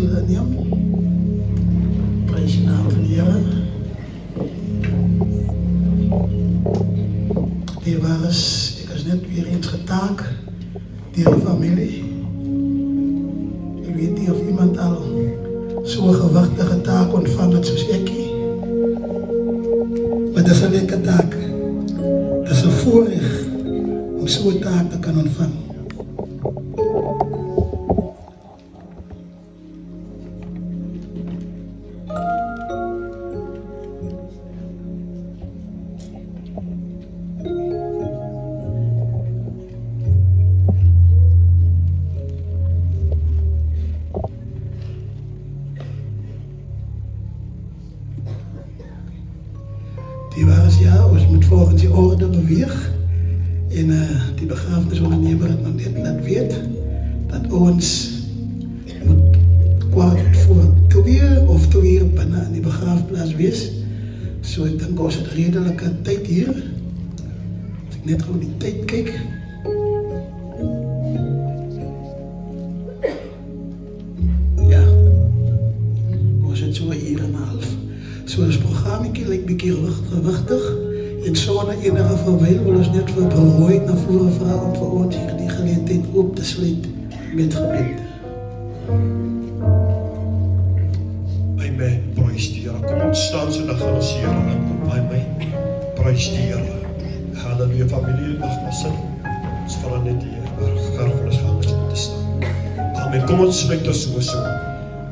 zullen nemen. Prijs je naam van de Heer. Dierbares, ik is net weer eens getaakt door de familie. Ik weet niet of iemand al zo'n gewachtige taak ontvangt zoals ik. Maar dat is een leuke taak. Dat is een voorrecht om zo'n taak te kunnen ontvangen. Die was ja, ons moet volgens die orde bewegen. En die begrafenisondernemer het nog net laat weten dat ons moet kwart voor 2 of 2 bijna in die begraafplaats wees. So ik denk ons het redelijke tijd hier. Als ik net gewoon die tijd kijk. Ja, ons het zo 1 uur en 1/2. So ons programma lijkt een keer gewichtig. En zo na enige verwijl wil ons net voor berooid naar voren vragen om voor ons hier die gelegenheid op te sluiten met gebed. Amen. Prys die Here. Kom ons staan so dan gaan ons Here aankom. Amen. Prys die Here. Halleluja familie, mag maar sit. Ons vra net die begrafenis gaan ons te staan. Amen. Kom ons sluit ons so.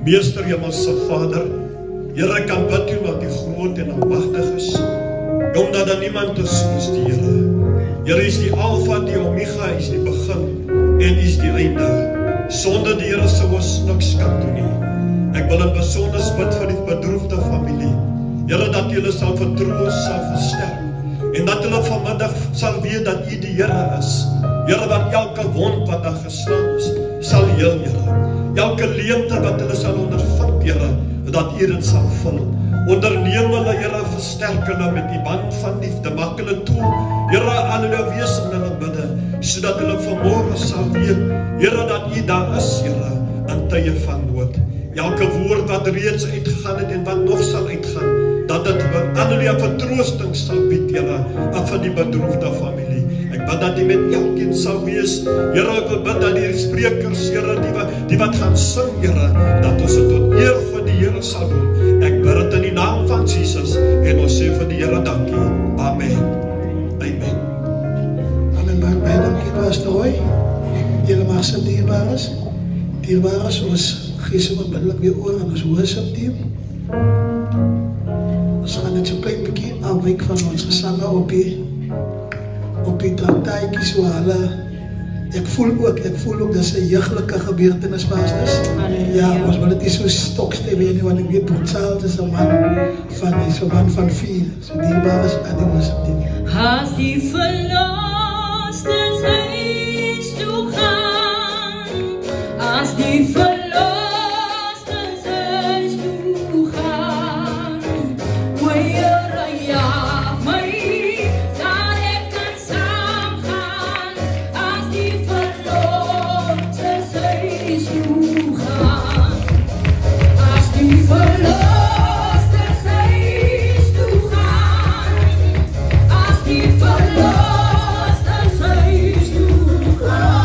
Meester Hemelse Vader, Here kan bid U wat U groot en almagtig is. Omdat daar niemand is soos die Here. Here is die Alpha, die Omega, is die begin en is die einde. Sonder die Here sou ons niks kan doen nie. Ek wil in besonder bid vir die bedroefde familie. Here, dat julle sal vertroos, sal versterk en dat hulle vanmiddag sal weet dat U die Here is. Here, dat elke wond wat daar geslaan is, sal heel, Here. Elke leemte wat hulle sal ondervind, Here, dat U dit sal vul. Onderneem hulle, Here, versterk hulle met die band van liefde, maak hulle toe, Here, aan hulle wees in hulle bidde, sodat hulle vanmorgen sal weet, Here, dat U daar is, Here, in tye van nood. Elke woord wat reeds uitgegaan het en wat nog sal uitgaan, dat dit aan hulle vertroosting sal bied, Here, en van die bedroefde familie. Ek bid dat U met elkeen sal wees, Here, ek wil bid dat die sprekers, Here, die wat gaan sing, Here, dat ons het tot eer van die Here sal doen. Ek bid dit in die naam van Jesus en ons sê vir die Here dankie. Amen. Amen. Amen, maak baie dankie, Pastor Roy. Julle mag sit, dierbares. Dierbares, ons gees onmiddellik weer oor aan ons worship team. Ons gaan net so klein bietjie afwyk van ons gesange op die traktaatjie, so hulle, ek voel ook dat is 'n jeugtelike gebeurtenis, pastors. Ja, ons wil dit nie so stokstem nie, want ek weet Charles is 'n man van 4, so dierbares aan die worship team. As die verlosten huis toe gaan, as die verlosten huis toe gaan, o Here, ja, my, dat ek kan saamgaan, as die verlosten huis toe gaan, as die verlosten huis toe gaan, as die verlosten huis toe gaan,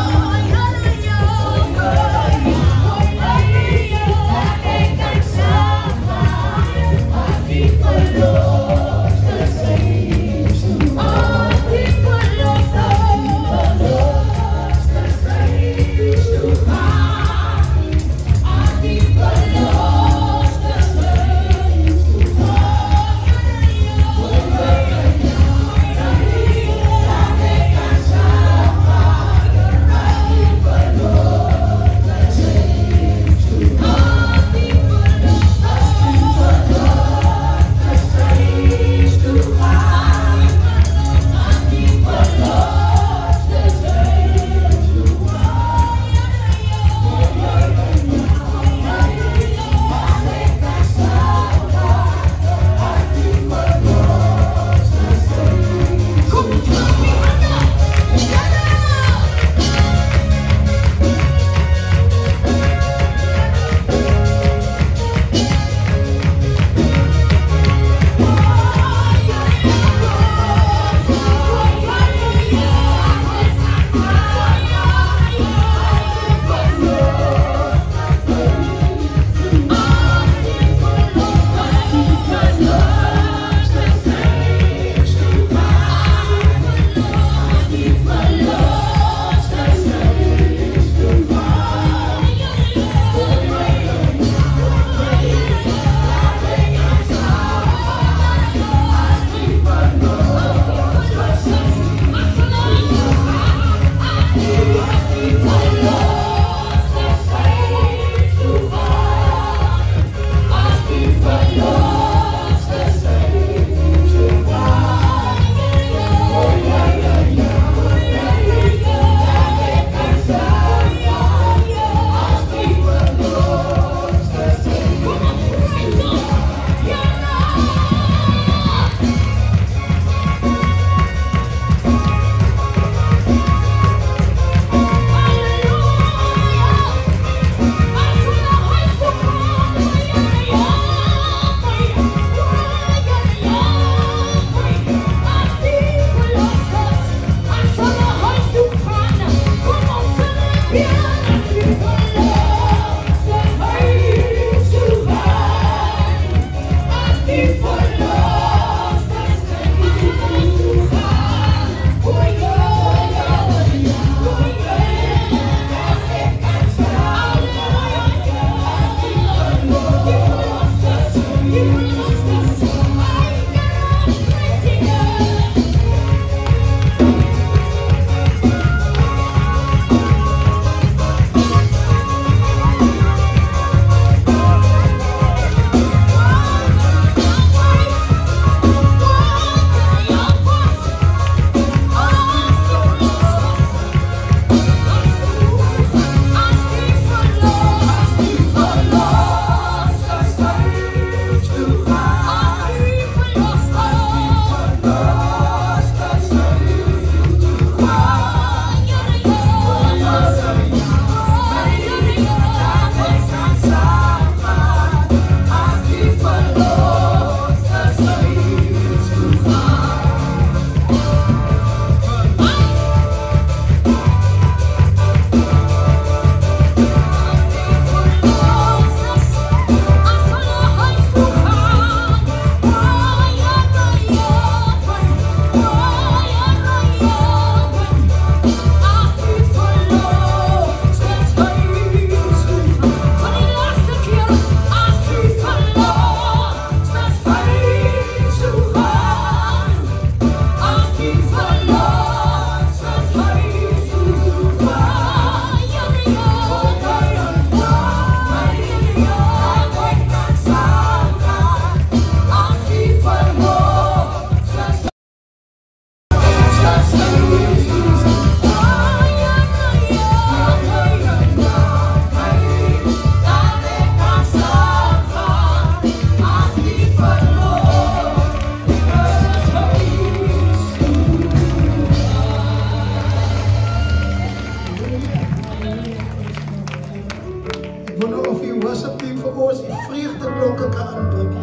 voor ons die vreugdeklokken kan aanbrengen.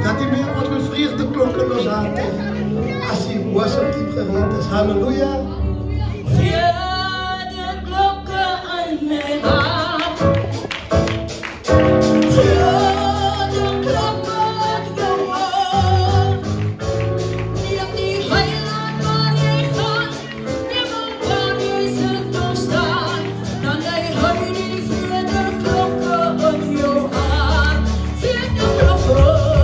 Dat die meer ons met vreugdeklokken los aan als die worship team gereed is. Halleluja. Vreugdeklokken aan mijn hart. We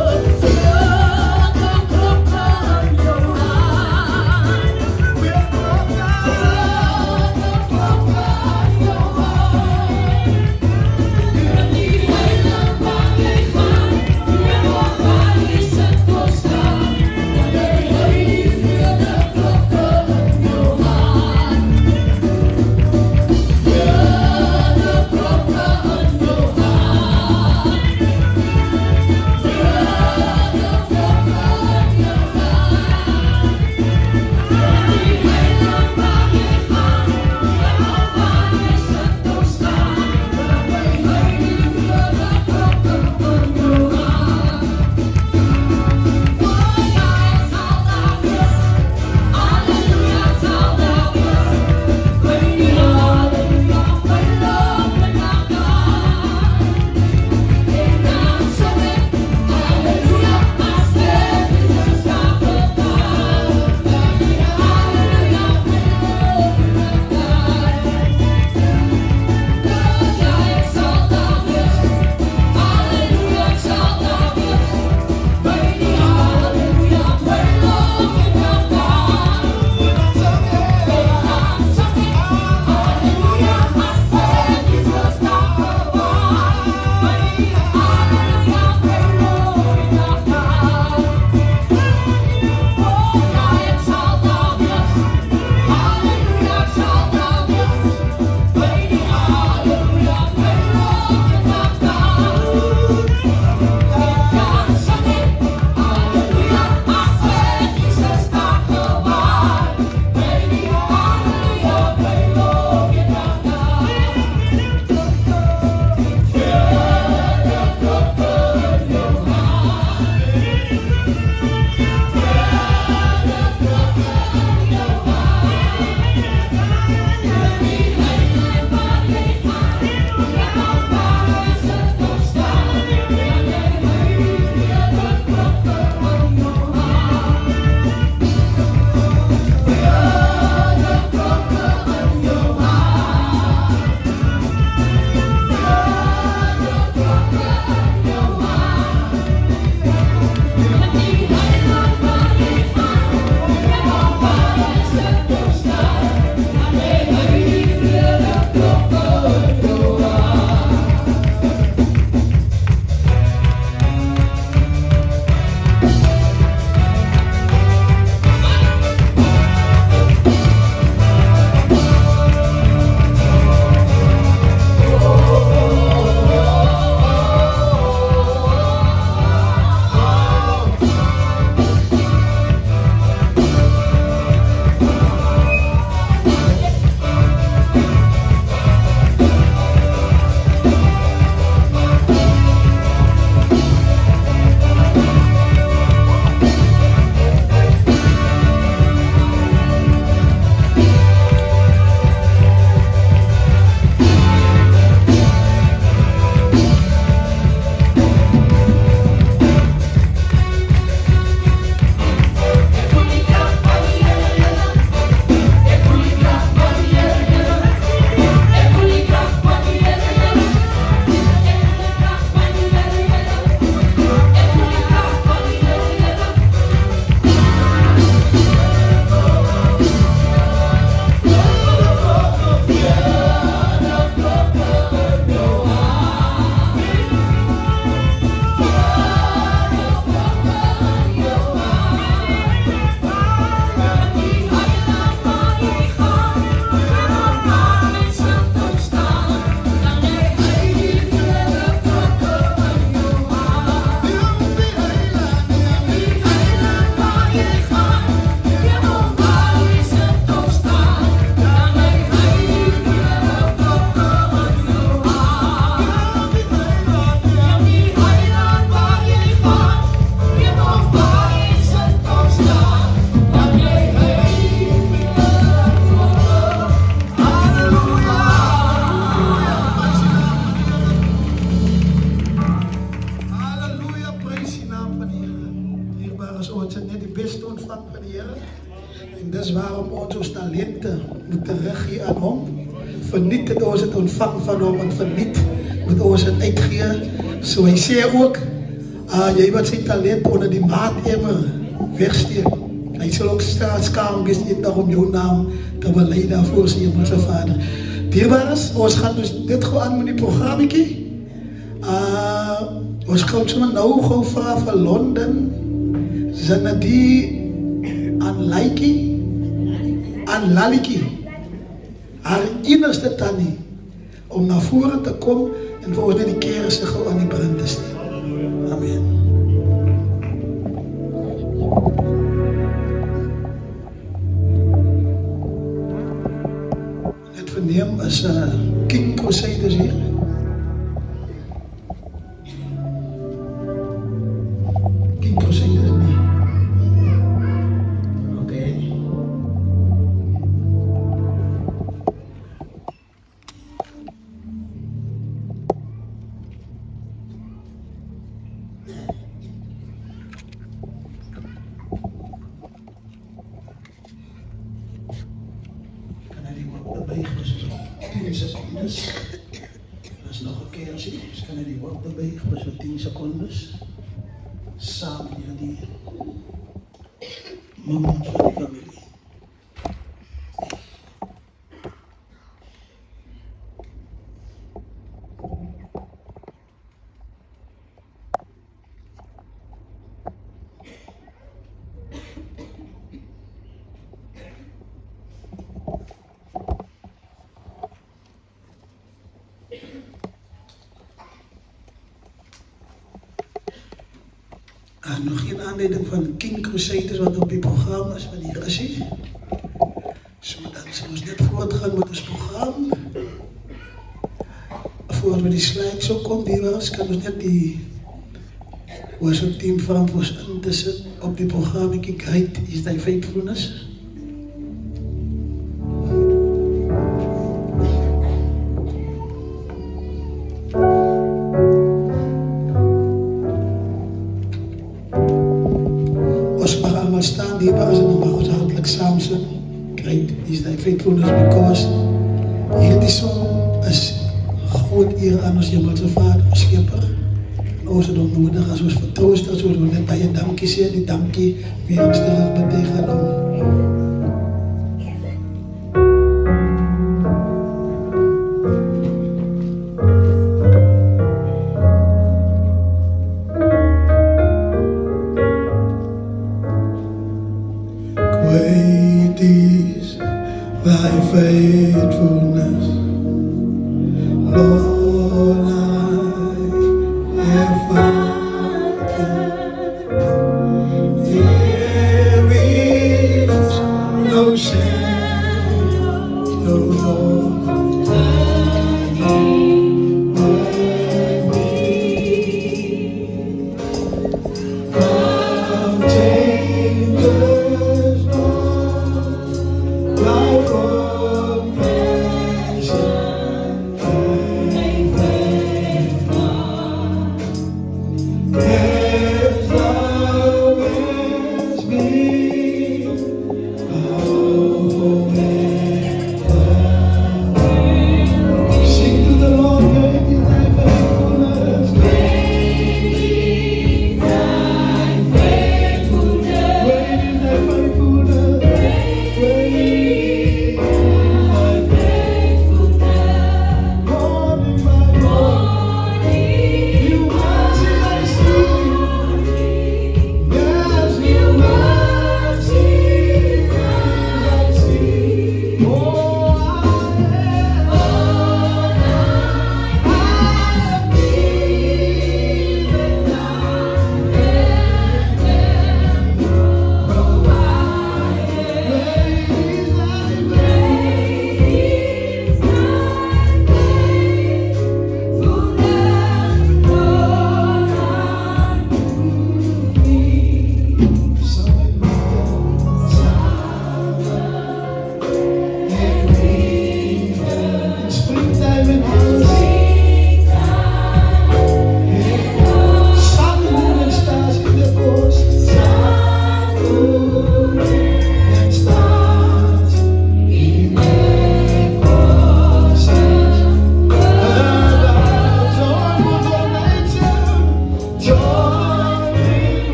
beste ontvangen van de Heer. En dat is waarom onze talenten moeten teruggeven aan Hem. Verniet het ons het ontvangen van Hem en verniet moet ons het uitgeven. Zo hij zei ook, jij wat zijn talent onder die maatemmer wegsteekt. Hij zal ook staatskamer in daarom jouw naam te beleiden voor zijn hemelse Vader. Dierbares, ons gaan dus dit gewoon met die programma. Ons gaan zo nou gaan vragen van Londen. Zijn die aan Laiki, aan Laliki, haar innerste tannie, om naar voren te komen en voor die keren zich gewoon aan die brand te steken. Amen. Het verneem is King Crusaders hier. King Crusaders niet. Oké. Dat is nog een keer zien. Dus kan je die wat erbij voor zo'n 10 seconden. Samen met die moment van de familie. Nog geen aanleiding van King Crusaders wat op die programma is van die Russie. Dus dan zullen we net voortgaan met het programma. Voor we die slide zo komt, die was, kan dus net die was een team verantwoord in te zetten op die programma. Kijk, is dat faithfulness? Staan die waar ze nog maar hartelijk samen zijn. Great is that faithfulness because hierdie song is groot eer aan ons hemelse Vader, ons Schepper. En ons het ook nodig als ons vertroost, als ons net bij je dankie sê, die dankie weer ons terug beteken om. Faithfulness, Lord, I have found. There is no shadow, Lord,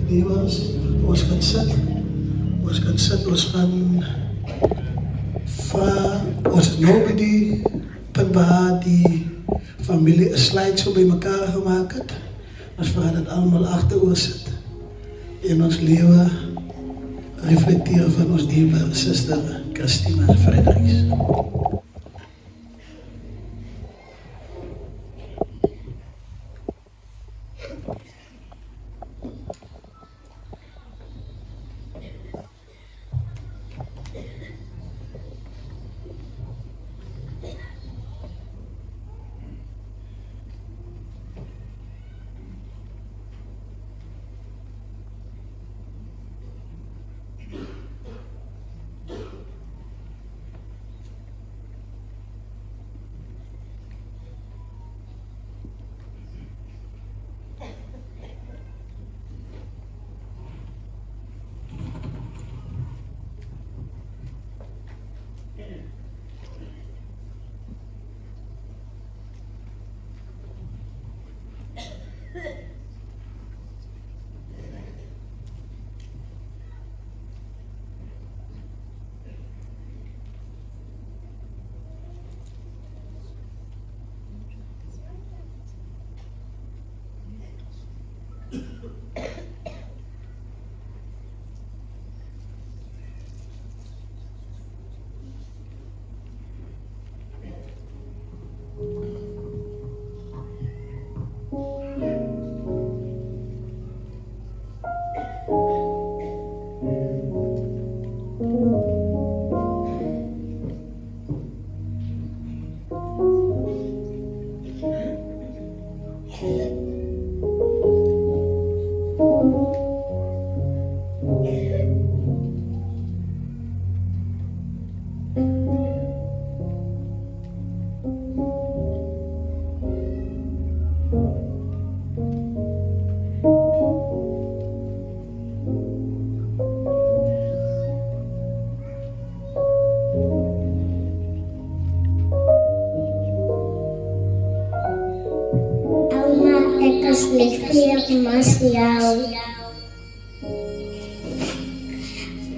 Liewers, ons gaan sit, ons gaan vra, ons het nou by die punt waar die familie 'n slideshow by mekaar gemaak het. Ons vra dat allemaal agteroor sit en ons lewe reflecteer van ons dierbare suster Christina Fredericks.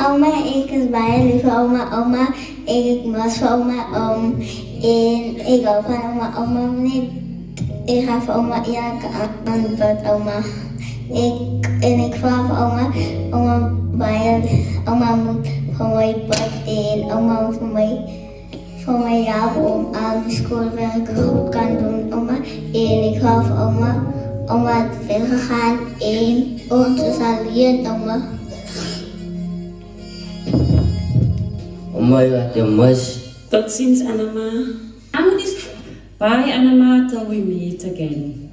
Oma, ik is baie lief vir oma, ek mas vir oma, en ek hou van oma net, ek ga vir oma elke antwoord oma. Ek vra vir oma baie, oma moet vir my bid en oma moet vir my help om al die skoolwerk goed kan doen oma, en ek hou vir oma het veel gegaan en ons is alleen oma. Oma, you had your much. Tot ziens, Anama. Bye, Anama, till we meet again.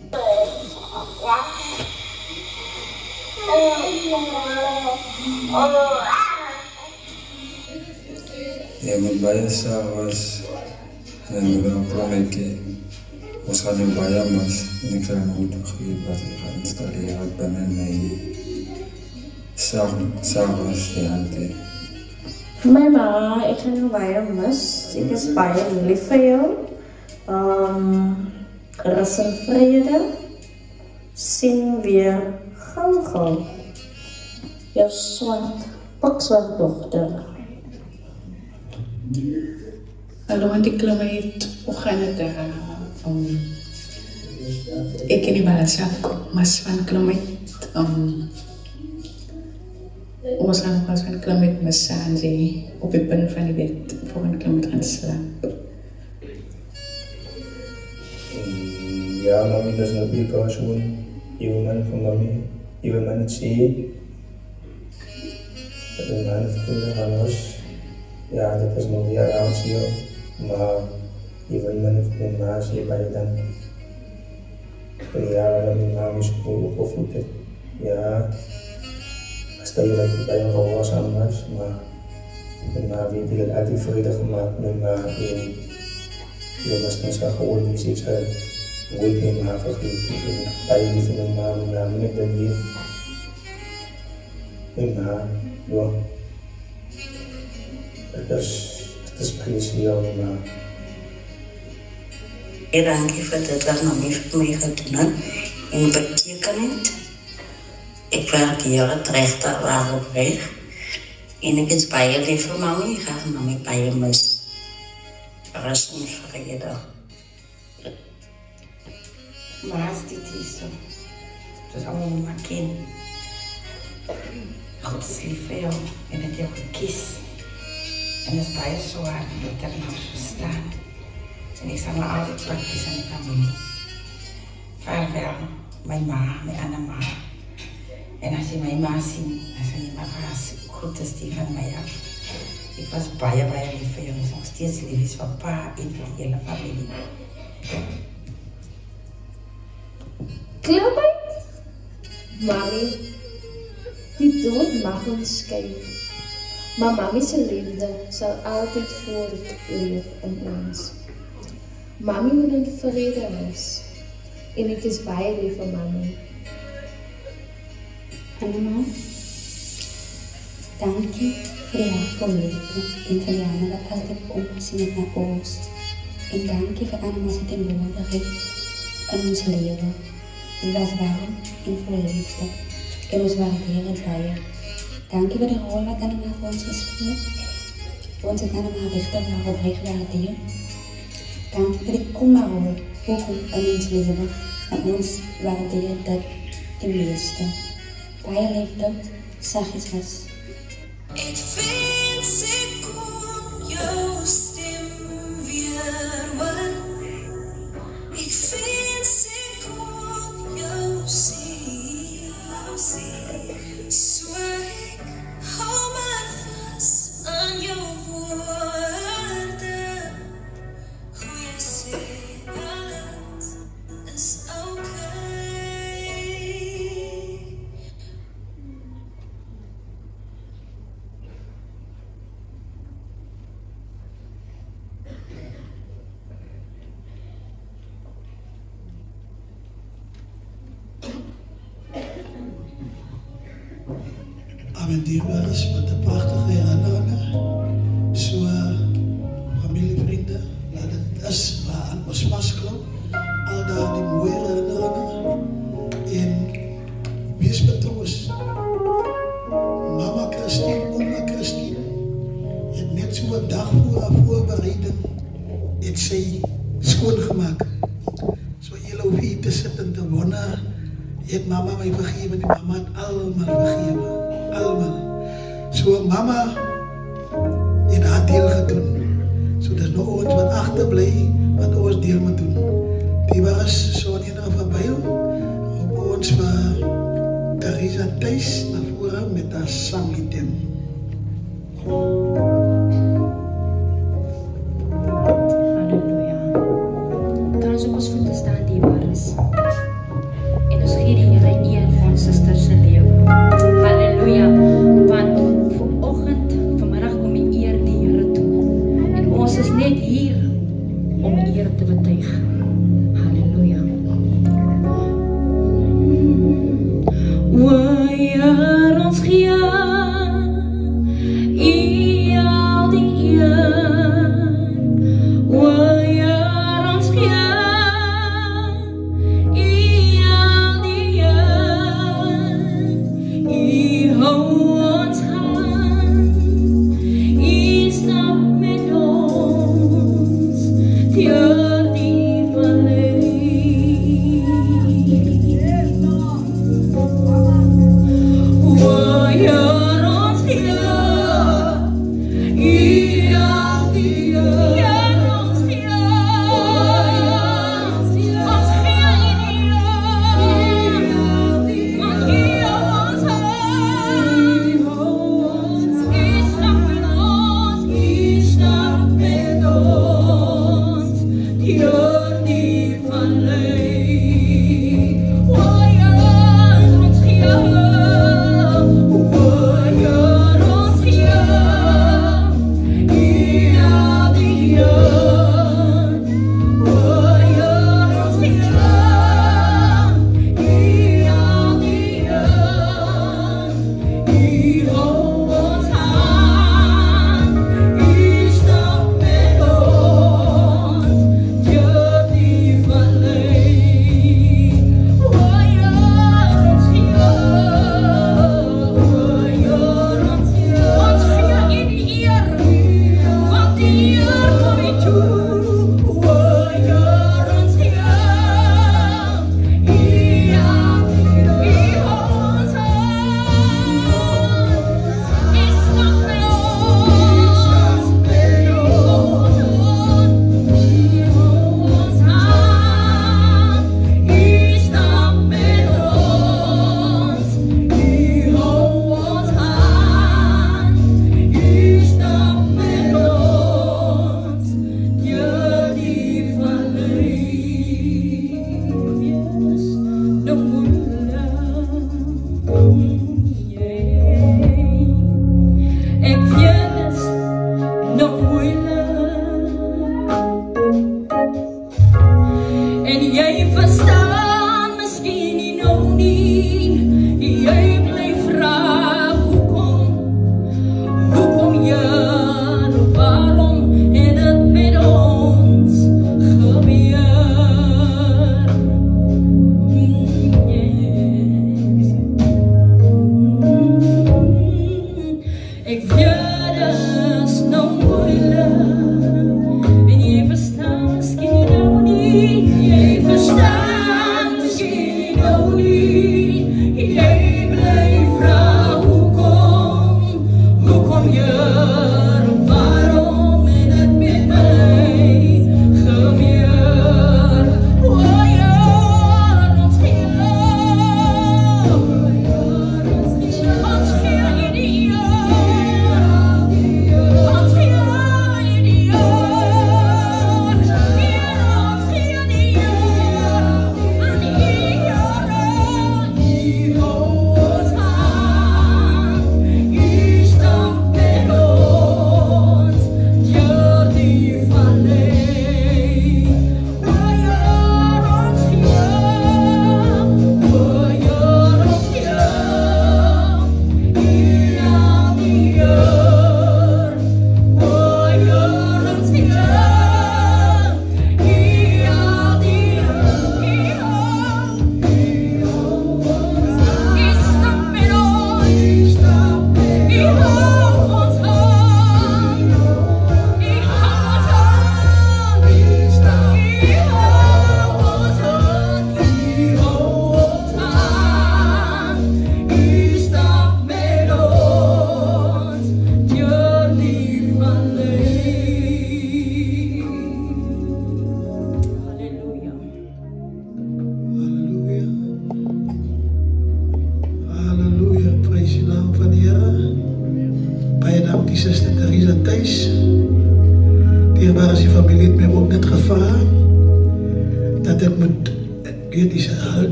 Ja, met baie s'avonds en we gaan plannetje. Ons gaan in baie mas en ek gaan goed gegeven wat ek gaan installeren binnen my s'avonds die hande. My ma, ek gaan jou baie mis. Ek is baie lief vir jou. Rus en vrede. Sien weer gauw. Jou pikswart dochter. Hallo Antiklomeet, hoe gaan het daar? Ik ken die balansak, mas van Klomeet. Ons gaan nog eens van Klomeet massage op het punt van die bed voor een Klomeet gaan slapen. Ja, mami, dat is natuurlijk ook zo'n nieuwe man van mami. Nieuwe man het zie. Dat is mijn vrienden van ons. Ja, dat is nog heel oud hier. Maar nieuwe man van mij zie je bij dan. Ja, dat mijn naam is school opgevoed. Ja, stel je dat ik bij een gehoorzaam was. Maar mijn naam weet ik het altijd vredig gemaakt. Mijn naam in was dan zo gewoon die zich nooit meer maar vergeten. Bij die van mijn naam met de weer. Mijn naam, ja. Het is speciaal, maar. Dankie vir dit wat mami vir my gedoen het en beteken het. Ik waardeer het recht dat waarop weg. En ik is bij je lieve mama, ik ga mama bij je mis. Rust en vrede. Maar als dit is zo, het is allemaal maar kind. God is lief voor jou en het jou gekies. En dat is bij je zo hard dat ik dat nog verstaan. En ik zal me altijd praktisch aan de familie. Vaarwel, mijn ma, mijn Anna-ma. En als je mijn ma ziet, dan zeg je maar goed is die van mij af. Ik was bijna lief voor jou, nog steeds lief is van pa en van de hele familie. Klaarheid? Mami, die dood mag ons skei. Maar mami's liefde zal altijd voortleven in ons. Mami moet in vrede wees. En ik is baie lief vir mami. Anna, dankie vir die hartvol liefde en vir die hande wat altyd omgesien het na ons. En dankie vir Anna se teenwoordigheid in ons lewe. Dit was warm en vol liefde. En ons waardeer het baie. Dankie vir die rol wat Anna vir ons gespeel. Ons het Anna regtig waarop gewaardeer. Dankie vir die kommerrol ook in ons lewe. En ons waardeer dit die meeste. Baie liefde, saggies was. Ik vind ik kon jouw stem weer hoor. Ik vind ik kon jou zien. So ik hou maar vast aan jouw woorden. Goeie sê, alles is okay. Amen, dierbares, wat een prachtige herinneringen. Zo, familievrienden, dat het is waar aan ons vastklop. Al daar die mooie herinneringen. En wees betroost. Mama Christine, oma Christine, het net zo een dag voor haar voorbereiding, het sy schoongemaakt. Zo heel hoef hier te zitten te wonen. Het mama mij vergeven, die mama het allemaal vergeven. Allemaal. So mama het haar deel gedoen. So dat is nog ons wat achterblijft, wat ons deel moet doen. Die was zo in een verbeil op ons van Theresa thuis naar voren met haar sangitem. Halleluja. Kan ons op ons voeten staan, dierbares. En ons gee die Here eer vir ons suster se lewe. Halleluja. Want vanoggend, vanmiddag kom die eer die Here toe. En ons is net hier om eer te betuig. Halleluja. O Heer, ons gee U al die eer. O Heer, ons gee U al die eer. U hou ons hand. U stap met ons deur die vallei. O Heer, Ik weet het is nou moeilijk en jy verstaan miskien nou nie. Jy verstaan miskien nou nie. Jy bly vra hoekom jy waarom en het met my gebeur. O ja, ons gee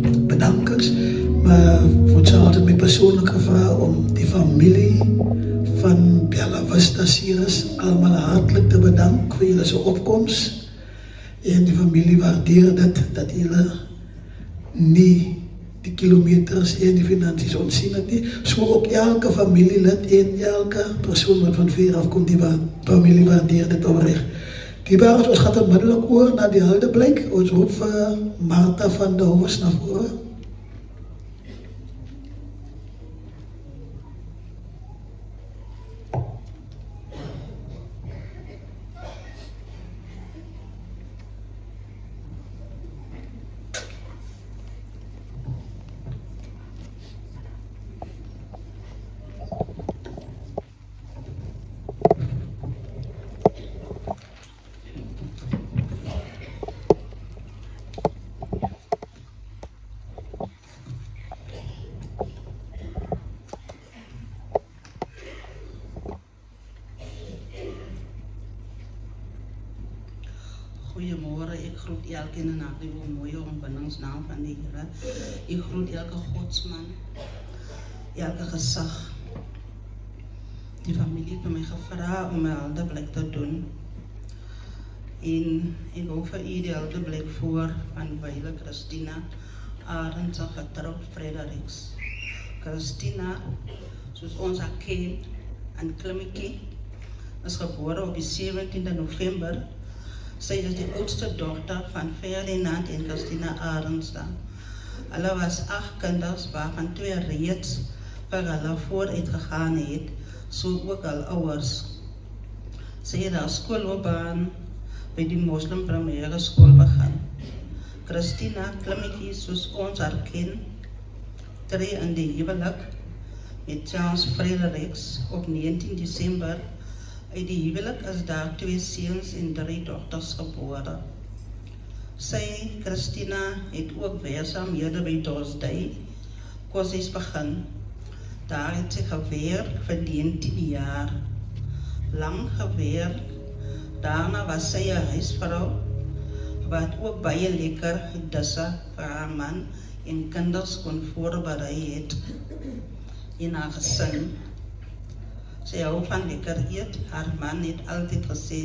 die bedankers, maar word sy altyd my persoonlik gevra om die familie van Bella Vista Ceres allemaal hartelijk te bedank vir julle se opkomst en die familie waardeer dit dat julle nie die kilometers en die finansies ontsien het nie, so ook elke familielid en elke persoon wat van ver af kom, die familie waardeer dit oprecht. Die baas, ons gaat onmiddellik oor na die Huldeblyk. Ons roep vir Martha van der Horst na vore. Goeiemôre, ek groet elkeen in die mooie ontbindingsnaam van die Here. Ek groet elke godsman, elke gesag. Die familie het my gevra om my Huldeblyk te doen. En ek hou vir u die Huldeblyk voor van Weile Christina Arends getroud Fredericks. Christina, soos ons haar ken, in Klimmetjie, is gebore op die 17de November. Sy is die oudste dochter van Ferdinand en Christina Arends. Hulle was 8 kinders, waarvan 2 reeds vir hulle vooruit gegaan het, so ook hulle ouers. Sy het haar skoolloopbaan by die Moslem Primaire Skool begin. Christina Klimmetjie, soos ons haar ken, tree in die huwelik met Charles Fredericks op 19 Desember. Uit die huwelik is daar 2 seuns en 3 dogters gebore. Sy, Christina, het ook werksaamhede by Dorsday Kosies begin. Daar het sy gewerk vir 19 jaar. Lang gewerk. Daarna was sy 'n huisvrou wat ook baie lekker disse vir haar man en kinders kon voorberei het in haar gesin. Sy hou van lekker eet. Haar man het altyd gesê,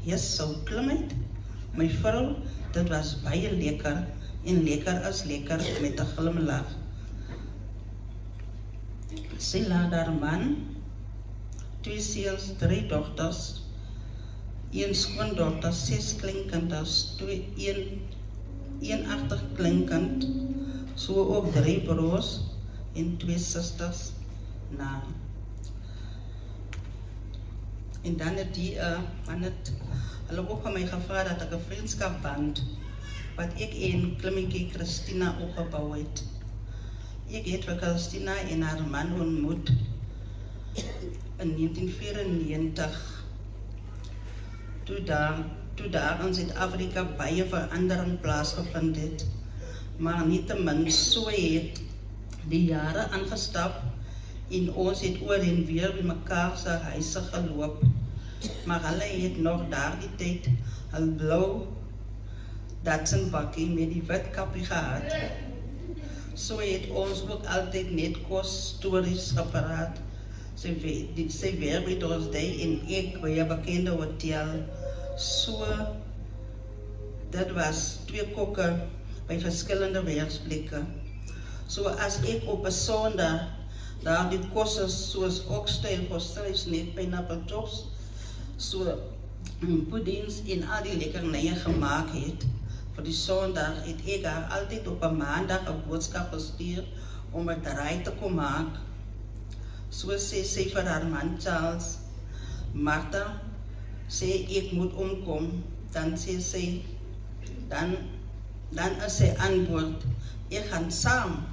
"Jy's so klimheid, my vrou, dit was baie lekker en lekker as lekker met 'n glimlag." Sy laat haar man, 2 seuns, 3 dogters, 1 skoondogter, 6 kleinkinders, 1 agterkleinkind, so ook 3 broers en 2 susters na. En dan het die, hulle ook van my gevra dat ek 'n vriendskapband wat ek en Klimmetjie Christina opgebou het. Ek het vir Christina en haar man ontmoet in 1994. Toe daar in Suid-Afrika baie verandering plaasgevind het. Maar nietemin so het die jare aangestap en ons het oor en weer by mekaar se huise geloop. Maar hulle het nog daardie tyd hul blou Datsun bakkie met die wit kappie gehad. So het ons ook altyd net kos stories gepraat. Sy werk by Dorsday en ek by 'n bekende hotel. So, dit was 2 kokke by verskillende werksplekke. So as ek op 'n Sondag daar die kosse soos oxtail, posties, net pineapple chops, so puddings en al die lekkernye gemaak het vir die Sondag, het ek haar altyd op 'n Maandag 'n boodskap gestuur om 'n draai te kom maak. So sê sy vir haar man Charles, Martha, sê ek moet omkom, dan sê sy, dan is sy antwoord, ek gaan saam.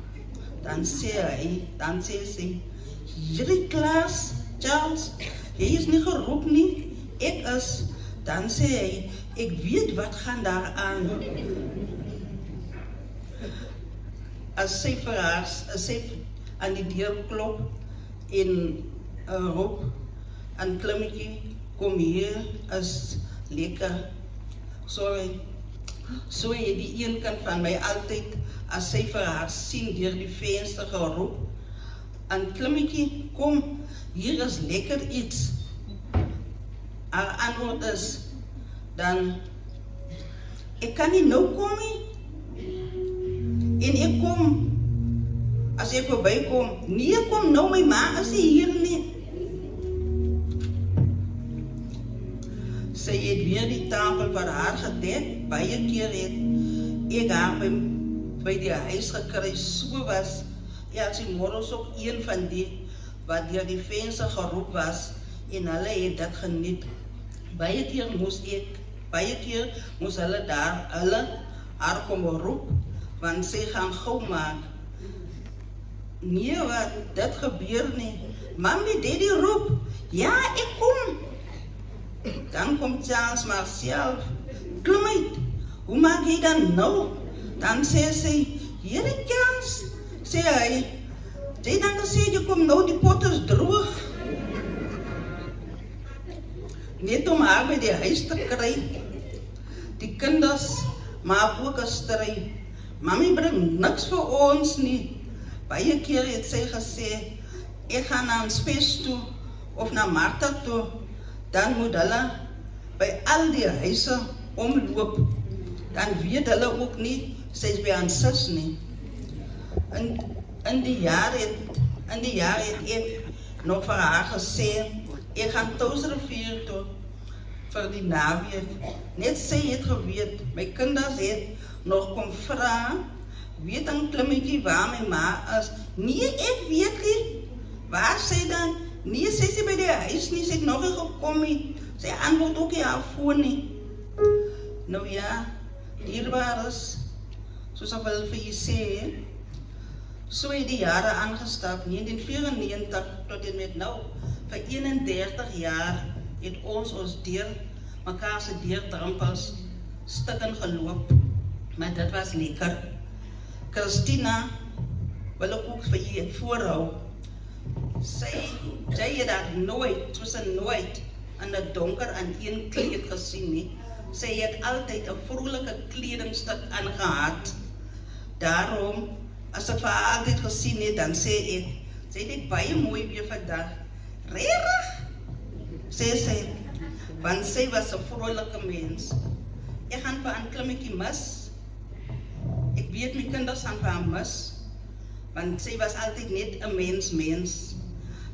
Dan sê sy, hierdie klas, Charles, jy is nie geroep nie, ek is. Dan sê hy, ek weet wat gaan daar aan. As sy vir haar, as sy aan die deur klop en roep, aan Klimmetjie, kom hier, is lekker. So het die een kant van my altyd, as sy vir haar sien deur die venster geroep, aan Klimmetjie, kom, hier is lekker iets. Haar antwoord is, dan, ek kan nie nou kom nie. En ek kom, as ek voorbij kom, nee, kom nou, my ma is nie hier nie. Sy het weer die tafel vir haar gedek, baie keer het ek haar by die huis gekry, so was, ja, sy morgens ook een van die, wat deur die venster geroep was, en hulle het dit geniet. Baie keer moes hulle haar kom roep, want sy gaan gauw maak. Nee, wat, dit gebeur nie. Mami, daddy roep, ja, ek kom. Dan kom Charles maar self, klim uit, hoe maak jy dan nou? Dan sê sy, hierdie Charles, sê hy, sy dan gesê, jy kom nou, die pot is droog. Net om haar by die huis te kry, die kinders maak ook 'n stry. Mami bring niks vir ons nie. Baie keer het sy gesê, ek gaan na 'n spes toe, of na Martha toe, dan moet hulle by al die huise omloop. Dan weet hulle ook nie, sy is by aan sis nie. In die jaar het ek nog vir haar gesê, ek gaan Touwsrivier toe vir die naweek. Net sy het geweet, my kinders het nog kom vra, weet aan Klimmetjie waar my ma is? Nee, ek weet nie. Waar sy dan? Nee, sy is by die huis nie, sy het nog nie gekom nie. Sy antwoord ook nie haar foon nie. Nou ja, dierbares, soos ek wil vir jy sê, so het die jare aangestap, 1994 tot en met nou. Vir 31 jaar het ons deur mekaar se deurdrempels stukken geloop, maar dit was lekker. Christina wil ek ook vir jy voorhou. Sy het daar nooit, soos nooit, in 'n donker aan een kleed gesien nie. Sy het altyd 'n vroulike kledingstuk aangehad. Daarom, as ek vir haar altyd gesien het, dan sê ek, sy het baie mooi weer vandag. Regtig? Sê sy, want sy was 'n vroulike mens. Ek gaan vir 'n Klimmetjie mis. Ek weet my kinders gaan vir haar mis, want sy was altyd net 'n mens.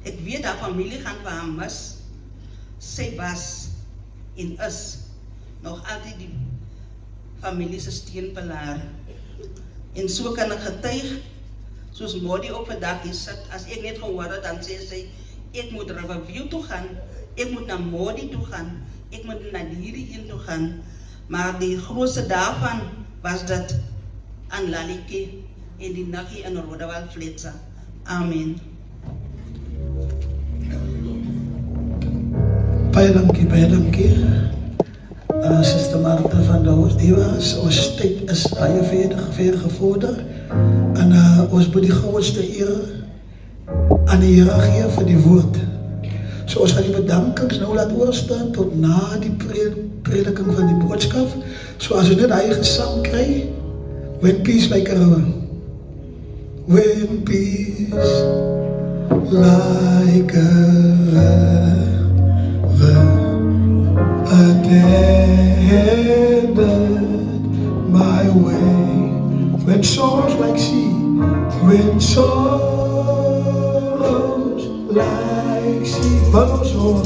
Ek weet haar familie gaan vir haar mis. Sy was en is nog altyd die familie se steunpilaar. En so kan ek getuig, Soos Modi ook vandag hier sit, as ek net gehoor het, dan sê sy, ek moet Riverview toe gaan, ek moet na Modi toe gaan, ek moet na hierdie een toe gaan. Maar die grootste daarvan was dat aan Lalike en die nagie in Rodewald Fletcher. Amen. Baie dankie. Sister Martha van der Hoordiwas, ons tyd is baie ver gevorder en ons moet die grootste eer aan die Here gee vir die woord. So ons gaan die bedankings nou laat oorstaan tot na die prediking van die boodskap. So as ons net hy gesang kry, when peace like a river, when peace like a river attended my way, when sorrows like sea, when sorrows like sea, follows on.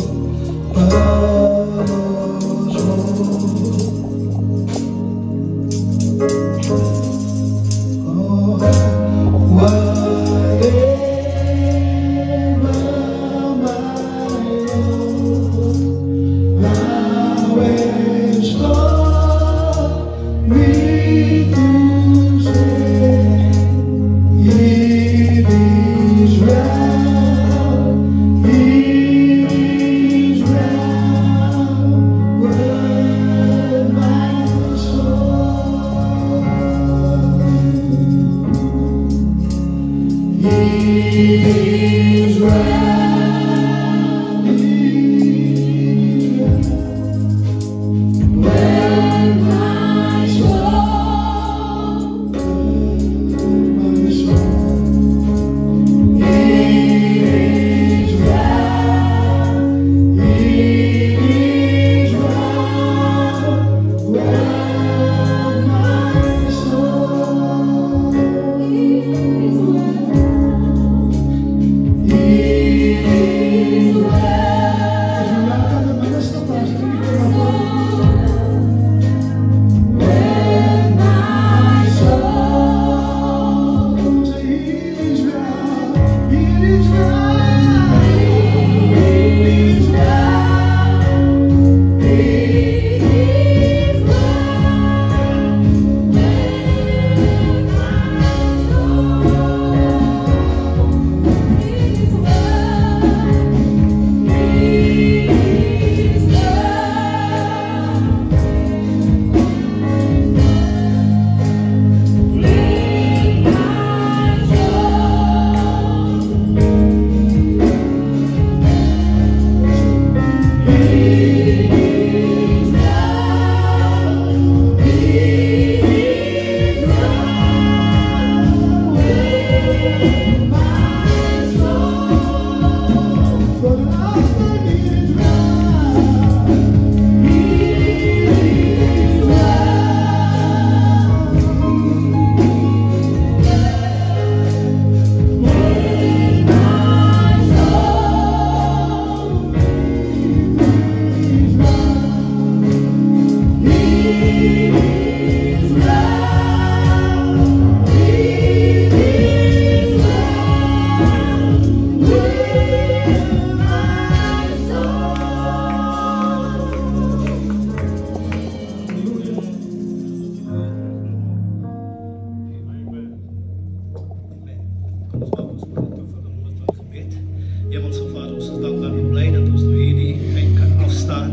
Hemelse Vader, ons is dankbaar en bly dat ons nou hierdie eind kan afstaan.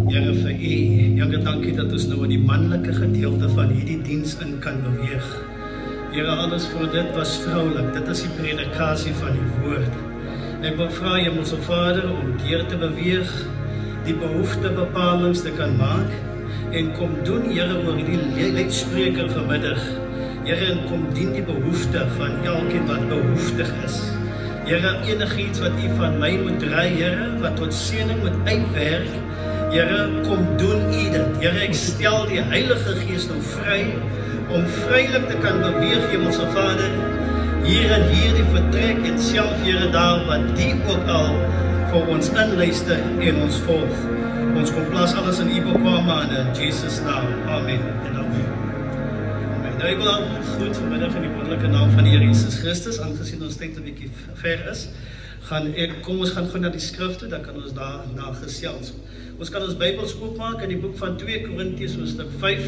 Here, vir U, Here, dankie dat ons nou in die manlike gedeelte van hierdie diens in kan beweeg. Here, alles voor dit was vroulik, dit is die predikasie van die woord. Ek wil vra, Hemelse Vader, om deur te beweeg, die behoeftebepalings te kan maak, en kom doen, Here, oor die leidspreker vanmiddag. Here, en kom dien die behoefte van elkeen wat behoeftig is. Here, enigiets wat U van my moet draai, Here, wat tot seëning moet uitwerk, Here, kom doen U dit. Here, ek stel die Heilige Gees nou vry, om vrylik te kan beweeg, Hemelse Vader, hier en hierdie vertrek, en self, Here, daar wat die ook al vir ons inluister en ons volg. Ons kom plaas alles in U bekwame in Jesus naam. Amen en amen. Nou, ek wil al groet vanmiddag in die wonderlike naam van die Here Jesus Christus, aangesien ons tyd 'n bietjie ver is. Kom ons gaan gou na die skrif toe, dan kan ons daarna gesels. Ons kan ons Bybels oopmaak in die boek van 2 Korintiërs hoofstuk 5.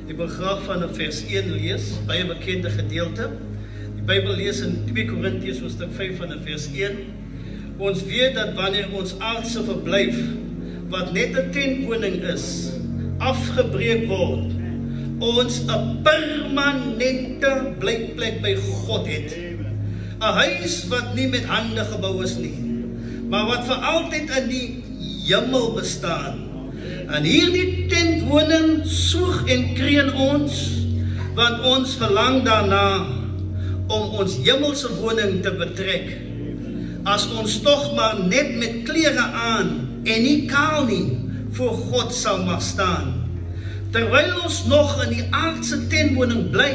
Ek wil graag van vers 1 lees, baie bekende gedeelte. Die Bybel lees in 2 Korintiërs hoofstuk 5 van vers 1. Ons weet dat wanneer ons aardse verblyf, wat net 'n tentwoning is, afgebreek word, ons 'n permanente blyplek by God het. 'n huis wat nie met hande gebou is nie, maar wat vir altyd in die hemel bestaan. En hierdie tentwoning soeg en kreun ons, want ons verlang daarna om ons hemelse woning te betrek. As ons tog maar net met klere aan en nie kaal nie voor God sal mag staan. Terwyl ons nog in die aardse tentwoning bly,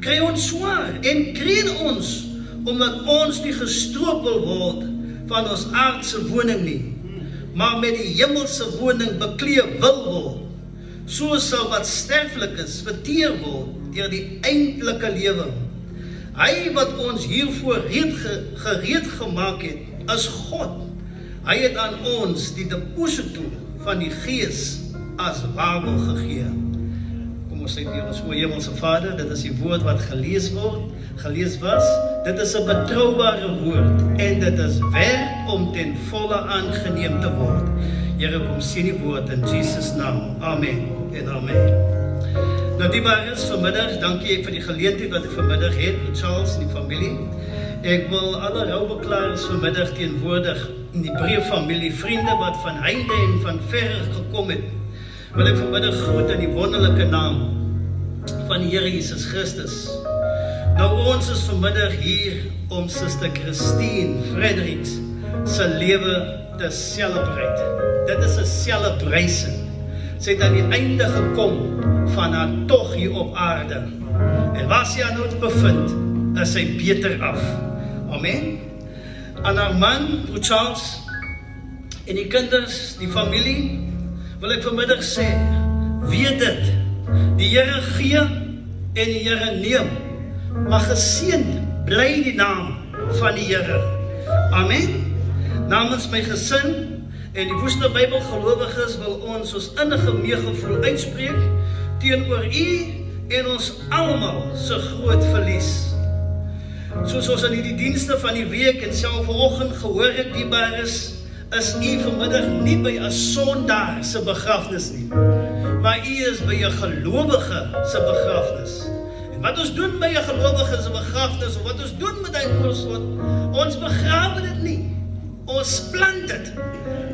kry ons swaar en kreun ons, omdat ons nie gestroopel word van ons aardse woning nie, maar met die hemelse woning bekleed wil word. So sal wat sterflik is verteer word deur die eindelike lewe. Hy wat ons hiervoor gereed gemaak het, is God. Hy het aan ons die deposito van die Gees as waarborg gegee. Kom ons sê vir ons o Hemelse Vader, dit is die woord wat gelees was. Dit is 'n betroubare woord en dit is werd om ten volle aangeneem te word. Here, kom sien die woord in Jesus naam. Amen en amen. Nou die waar is vanmiddag, dankie ek vir die geleentheid wat ek vanmiddag het met Charles en die familie. Ek wil alle roubeklaars vanmiddag teenwoordig in die breë familie, vriende wat van heinde en van verre gekom het. Wil ek vanmiddag groet in die wonderlike naam van die Here Jesus Christus. Nou ons is vanmiddag hier om Suster Christine Fredericks se lewe te celebrate. Dit is 'n celebration. Sy het aan die einde gekom van haar tog hier op aarde. En waar sy aan nou bevind, is sy beter af. Amen. Aan haar man, broer Charles, en die kinders, die familie, wil ek vanmiddag sê, weet dit, die Here gee en die Here neem, maar geseënd bly die naam van die Here. Amen. Namens my gesin en die Woester Bybelgelowiges wil ons innige meegevoel uitspreek teenoor u en ons almal se groot verlies. Soos ons in die dienste van die week en self vanoggend gehoor het, dierbares, is u vanmiddag nie by 'n sondaar se begrafnis nie, maar u is by 'n gelowige se begrafnis. En wat ons doen by 'n gelowige se begrafnis, of wat ons doen met hy oorskot, ons begrawe dit nie, ons plant dit.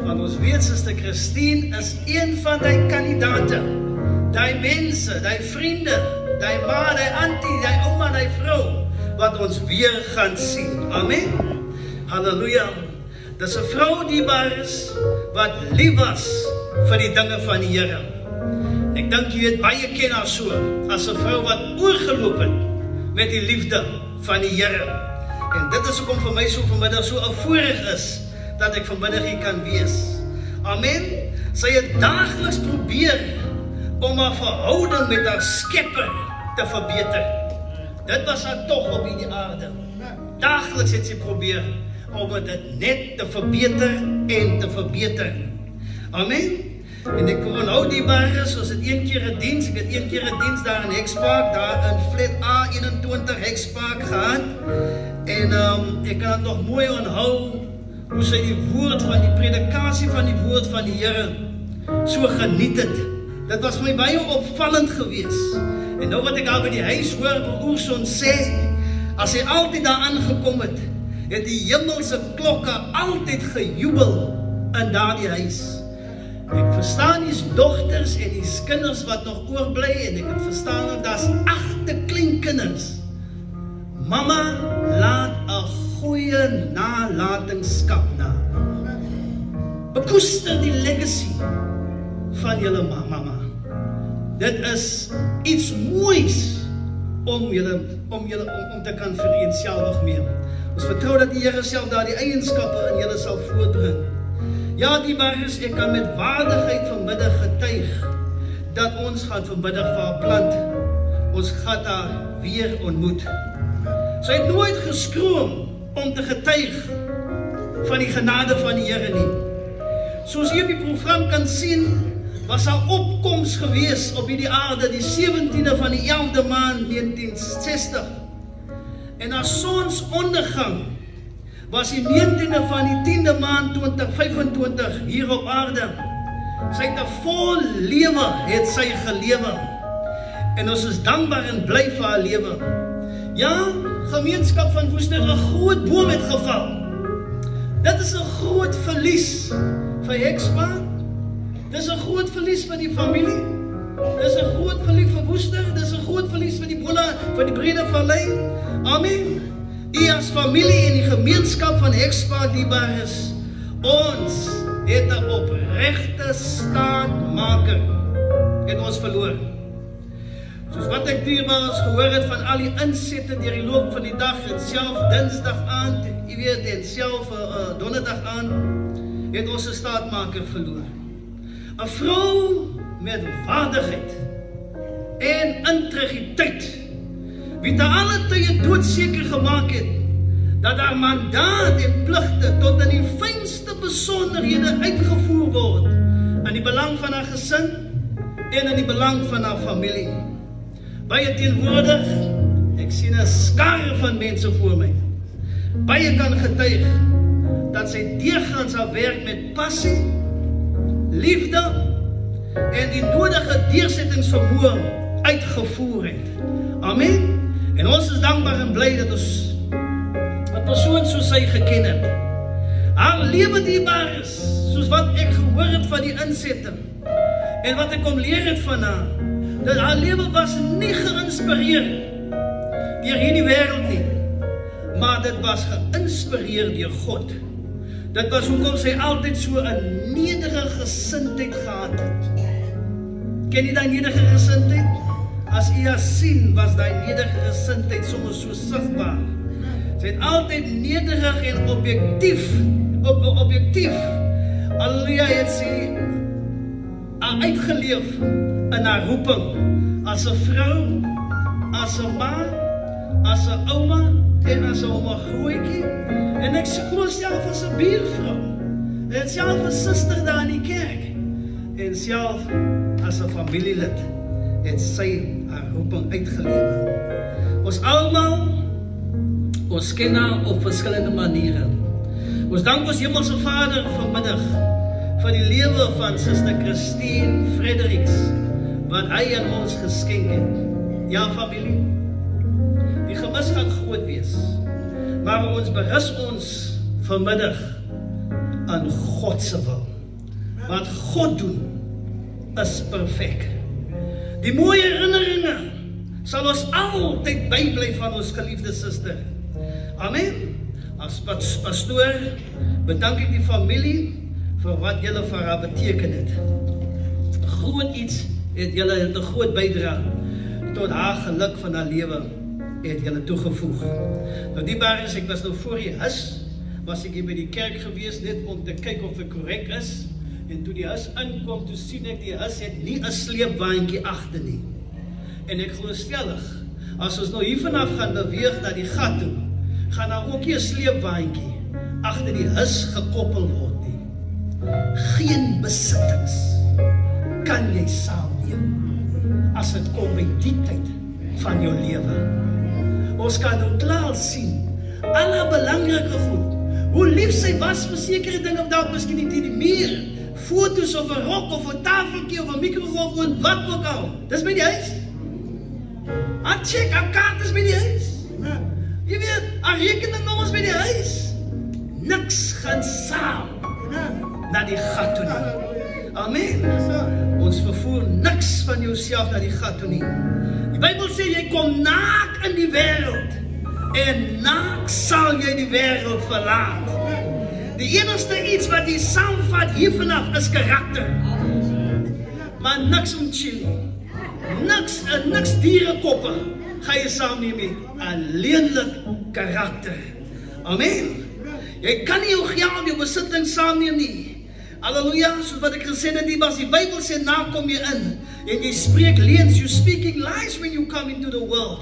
Want ons weet, Suster Christine is een van die kandidate, die mense, die vriende, die ma, die auntie, die ouma, die vrou, wat ons weer gaan sien. Amen. Halleluja. Dis 'n vrou dierbares wat lief was vir die dinge van die Here. Ek dink jy het baie ken haar so, as 'n vrou wat oorgeloop het met die liefde van die Here. En dit is hoekom vir my so vanmiddag so 'n voorreg is, dat ek vanmiddag hier kan wees. Amen. Sy het daagliks probeer om haar verhouding met haar Skepper te verbeter. Dit was haar tog op hierdie aarde. Daagliks het sy probeer om dit net te verbeter en te verbeter. Amen. En ek onthou die bares, ons het een keer 'n diens, ek het een keer 'n diens daar in Hexpark, daar in flat A21 Hexpark gehad. En ek kan het nog mooi onthou hoe sy die woord van die predikasie van die woord van die Here so geniet het. Dit was vir my baie opvallend geweest. En nou wat ek al by die huis hoor, broer Oerson sê, as hy altyd daar aangekom het, het die hemelse klokke altyd gejubel in daardie huis. Ek verstaan die dogters en die kinders wat nog oorbly, en ek het verstaan dat daar's 8 kleinkinders. Mama laat 'n goeie nalatenskap na. Bekoester die legacy van julle mama. Dit is iets moois om te kan vereenselwig mee. Ons vertrou dat die Here self daardie eienskappe in julle sal voortbring. Ja, die bares, ek kan met waardigheid vanmiddag getuig dat ons gaan vanmiddag vir haar plant. ons gaan daar weer ontmoet. Sy het nooit geskroom om te getuig van die genade van die Here nie. Soos jy op die program kan sien, was haar opkoms gewees op hierdie aarde die 17de van die 11de maand 1960. En haar sonsondergang was die 19de van die 10de maand 2025 hier op aarde. Sy het 'n vol lewe het sy gelewe. En ons is dankbaar en bly vir haar lewe. Ja, gemeenskap van Woester, 'n groot boom het geval. Dit is 'n groot verlies vir Hexpa. Dit is 'n groot verlies vir die familie. Dit is 'n groot verlies vir Woester. Dit is 'n groot verlies vir die Bola, vir die Brede Vallei. Amen. U as familie en die gemeenskap van Hexpa dierbaar is. Ons het 'n opregte staatmaker het ons verloor. Soos wat ek dierbaars gehoor het van al die insette deur die loop van die dag, en self Dinsdag aand, jy weet, en self Donderdag aand, het ons 'n staatmaker verloor. 'n Vrou met waardigheid en integriteit, wie te alle tye doodseker gemaak het dat haar mandaat en pligte tot in die fynste besonderhede uitgevoer word in die belang van haar gesin en in die belang van haar familie. Baie teenwoordig, ek sien 'n skare van mense voor my. Baie kan getuig dat sy deurgaans haar werk met passie, liefde en die nodige deursettingsvermoë uitgevoer het. Amen. En ons is dankbaar en bly dat ons 'n persoon soos sy geken het. Haar lewe dierbaar is, soos wat ek gehoor het van die insette en wat ek kom leer het van haar, dat haar lewe was nie geïnspireer deur hierdie wêreld nie, maar dit was geïnspireer deur God. Dit was hoekom sy altyd so 'n nederige gesindheid gehad het. Ken jy daai nederige gesindheid? As jy haar sien, was daai nederige gesindheid soms so sigbaar. Sy het altyd nederig en objektief, halleluja, het sy uitgeleef in haar roeping, as 'n vrou, as 'n ma, as 'n ouma, en as 'n ouma grootjie, en ek glo self as 'n buurvrou, en self 'n suster daar in die kerk, en self as 'n familielid, het sy haar roeping uitgeleef. Ons almal, ons ken haar op verskillende maniere. Ons dank ons Hemelse Vader vanmiddag vir die lewe van Suster Christine Fredericks, wat hy aan ons geskenk het. Ja, familie, die gemis gaan groot wees, maar ons berus ons vanmiddag aan God se wil. Wat God doen is perfek. Die mooie herinneringe sal ons altyd bybly van ons geliefde suster. Amen. As pastoor bedank ek die familie vir wat julle vir haar beteken het. Groot iets het julle 'n groot bydrae tot haar geluk van haar lewe het julle toegevoeg. Nou diebaar is, ek was nou voor die hus, was ek hier by die kerk gewees net om te kyk of dit korrek is. En toe die hus inkom, toe sien ek die hus het nie 'n sleepwaandjie agter nie. En ek glo stellig, as ons nou hier vanaf gaan beweeg na die gat toe, gaan daar ook nie 'n sleepwaandjie agter die hus gekoppel word nie. Geen besittings kan jy saamneem as dit kom by die tyd van jou lewe. Ons kan nou klaar sien alle belangrike goed. Hoe lief sy was vir sekere dinge, of dalk miskien nie die muur, foto's of 'n rok of 'n tafeltjie of 'n mikrogolf of wat ook al. Dis by die huis. Check, haar kaart is by die huis. Jy weet, haar rekeningnommers by die huis. Niks gaan saam na die gat toe nie. Amen. Ons vervoer niks van jouself na die gat toe nie. Die Bybel sê jy kom naak in die wêreld en naak sal jy die wêreld verlaat. Die enigste iets wat jy saamvat hier vanaf is karakter. Maar niks om chili. Niks dierekoppe ga jy saamneem nie. Alleenlik karakter. Amen. Jy kan nie jou geld, jou besitting saamneem nie. Halleluja, soos wat ek gesê het, die Bybel sê, nou kom jy in, en jy spreek leuns, you speaking lies when you come into the world.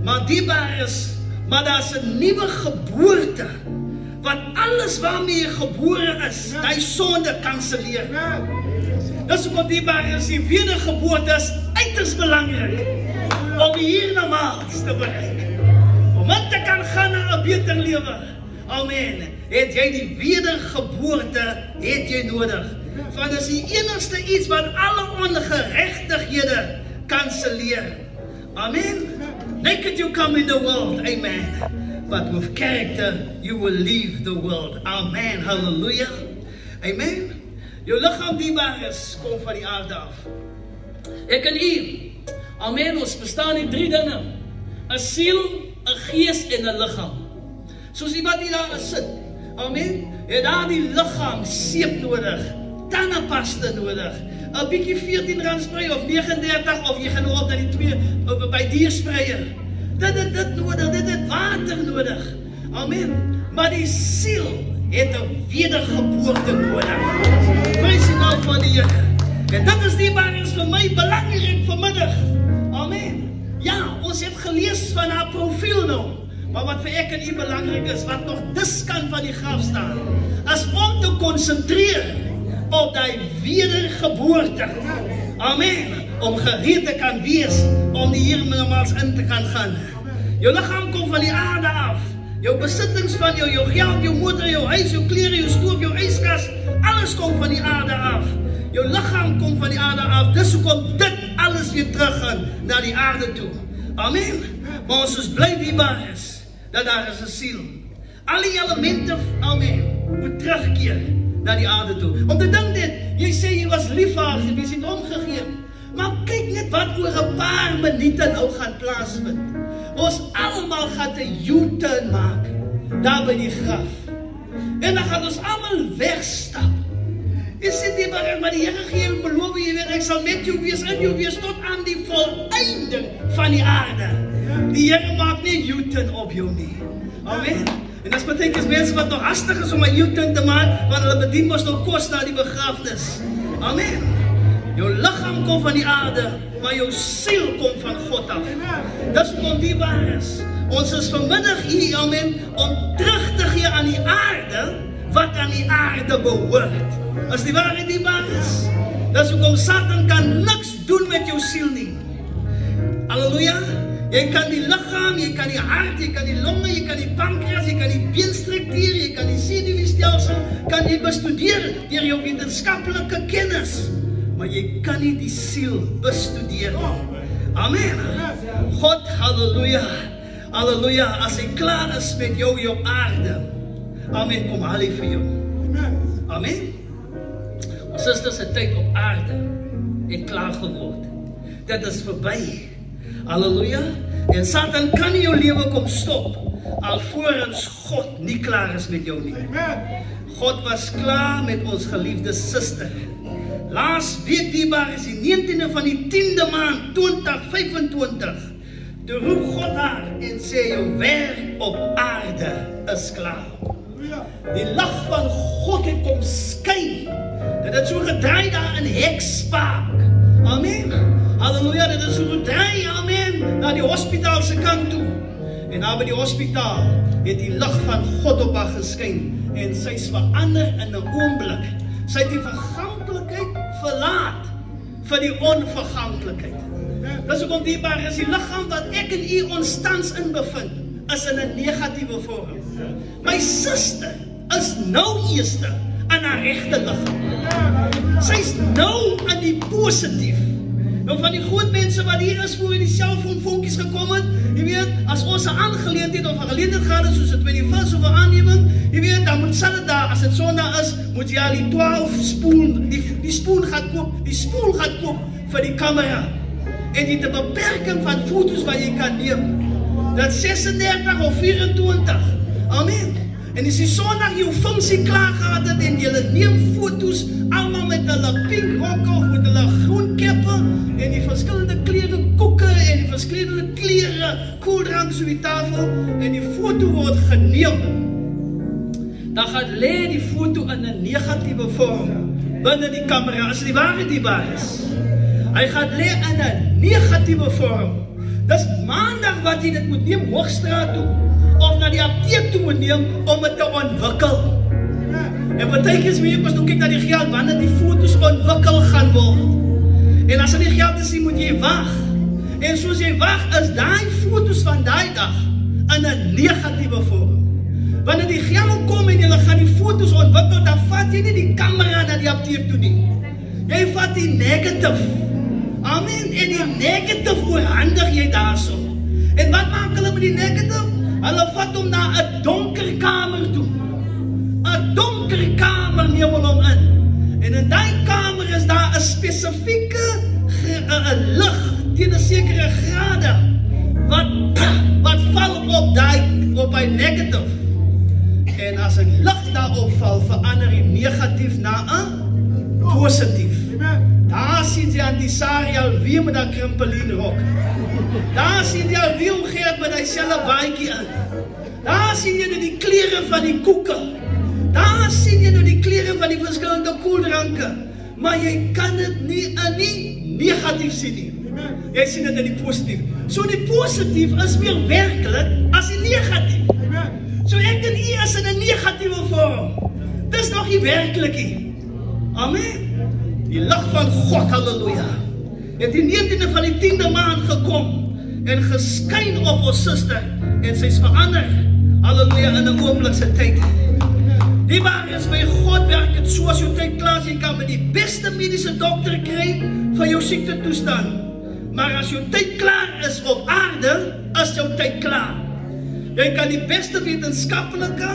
Maar dierbaar is, maar daar is 'n nuwe geboorte, wat alles waarmee jy gebore is, die sonde kanselleer. Dis hoekom dierbaar is, die wedergeboorte is uiters belangrik, om hiernamaals te bereik, om in te kan gaan na 'n beter lewe. Amen. Het jy die wedergeboorte, het jy nodig. Want dit is die enigste iets wat alle ongeregtighede kanselleer. Amen. Naked you come in the world, amen. But with character you will leave the world. Amen. Hallelujah. Amen. Jou liggaam dierbaar is, kom van die aarde af. Ek en u, amen, ons bestaan in 3 dinge. 'n siel, 'n gees en 'n liggaam. Soos die wat hier daar sit, amen, het daar die liggaam seep nodig, tandepasta nodig, 'n bietjie R14 sprei of 39 of jy gaan nou op na die 2 by dierspreier. Dit nodig, dit het water nodig. Amen. Maar die siel het 'n wedergeboorte nodig. Prys die naam van die Here. En dit is die waar is vir my belangrik vanmiddag. Amen. Ja, ons het gelees van haar profiel nou. Maar wat vir ek en u belangrik is, wat nog diskant van die graf staan, is om te konsentreer op die wedergeboorte. Amen. Om gereed te kan wees, om die hier nogmaals in te kan gaan. Jou liggaam kom van die aarde af. Jou besittings van jou geld, jou motor, jou huis, jou klere, jou stoof, jou yskas, alles kom van die aarde af. Jou liggaam kom van die aarde af. Dis hoekom dit alles weer terug gaan na die aarde toe. Amen. Maar ons is bly dierbaar is, dat daar is 'n siel. Al die elemente, amen, moet terugkeer na die aarde toe. Om te dink dit, jy sê jy was lief vir haar, jy het omgegee. Maar kyk net wat oor 'n paar minute nou gaan plaasvind. Ons almal gaan 'n U-turn maak, daar by die graf. En dan gaan ons almal wegstap. En sê die maar die Here gee en beloof jy weet, ek sal met jou wees, in jou wees, tot aan die volleinding van die aarde. Die Here maak nie U-turn op jou nie. Amen. En dat beteken mense wat nog hastig is om 'n U-turn te maak, want hulle bedien mos nog kos na die begrafnis. Amen. Jou liggaam kom van die aarde, maar jou siel kom van God af. Dis hoekom die waar is. Ons is vanmiddag hier, amen, om terug te gee aan die aarde, wat aan die aarde behoort. As die waarheid die waar is, dis hoekom Satan kan niks doen met jou siel nie. Halleluja. Jy kan die liggaam, jy kan die hart, jy kan die longe, jy kan die pankreas, jy kan die beenstruktuur, jy kan die senuweestelsel, kan jy bestudeer deur jou wetenskaplike kennis. Maar jy kan nie die siel bestudeer nie. Amen. God, halleluja. Halleluja, as hy klaar is met jou aarde. Amen, kom haal hy vir jou. Amen. Ons susters se tyd op aarde het klaar geword. Dit is verby. Halleluja. En Satan kan nie jou lewe kom stop, alvorens God nie klaar is met jou nie. God was klaar met ons geliefde suster. Laas week dierbaar is die 19de van die 10de maand 2025. Toe roep God haar en sê jou werk op aarde is klaar. Die lag van God het kom skyn. Dit het so gedraai daar in Hekspark. Amen. Halleluja, dit is so gedraai, amen, na die hospitaal se kant toe. En daar by die hospitaal het die lig van God op haar geskyn. En sy is verander in 'n oomblik. Sy het die verganklikheid verlaat vir die onverganklikheid. Dis hoekom dierbaar is die liggaam wat ek en u ons tans in bevind, is in 'n negatiewe vorm. My suster is nou eerste in haar regte liggaam. Sy is nou in die positief. Nou van die groot mense wat hier is voor in die selfoonvonkies gekom het, jy weet, as ons 'n aangeleentheid of 'n geleentheid gehad het, soos 'n 21 of 'n aanneming, jy weet, dan moet hulle daar, as dit Sondag is, moet jy al die 12 spoel, die spoel gaan koop vir die kamera. En die beperking van foto's wat jy kan neem. Dat 36 of 24. Amen. En as jy Sondag jou funksie klaar gehad het en jy neem foto's, allemaal met hulle pink rokke of met hulle groen keppe en die verskillende klere koeke en die verskillende klere koeldranks op die tafel en die foto word geneem. dan gaan lê die foto in 'n negatiewe vorm binne die kamera, as die waarheid die waar is. Hy gaan lê in 'n negatiewe vorm. Dis maandag wat jy dit moet neem Hoogstraat toe, of na die apteek toe moet neem, om het te ontwikkel. En partykeer is weer pas nou kyk na die geld, wanneer die foto's ontwikkel gaan word. En as er die geld is, moet jy wag. En soos jy wag, is daai foto's van daai dag in 'n negatiewe vorm. Wanneer die geld kom en jy gaan die foto's ontwikkel, dan vat jy nie die kamera na die apteek toe nie. Jy vat die negative. Amen. En die negative oorhandig jy daarso. En wat maak hulle met die negative? Hulle vat hom na 'n donker kamer toe. 'n donker kamer neem hulle hom in. En in die kamer is daar 'n spesifieke lig teen 'n sekere grade wat val op hy negative. En as 'n lig daarop val, verander hy negatief na 'n positief. Daar sien jy aan die Sari alweer met dat krimpelien rok. Daar sien jy alweer omgeet met die selfe baadjie in. Daar sien jy die klere van die koeke. Daar sien jy die klere van die verskillende koeldranke. Maar jy kan dit nie in die negatief sien nie. Jy sien dit in die positief. So die positief is meer werklik as die negatief. So ek en u is in 'n negatiewe vorm. Dis nog nie werklik nie. Amen. Die lig van God, halleluja, het die 19de van die 10de maand gekom en geskyn op ons suster en sy's verander, halleluja, in 'n oomblikse tyd. Die waar is by God werk het so as jou tyd klaar, jy kan met die beste mediese dokter kry van jou siekte toestand. Maar as jou tyd klaar is op aarde, is jou tyd klaar. Jy kan die beste wetenskaplike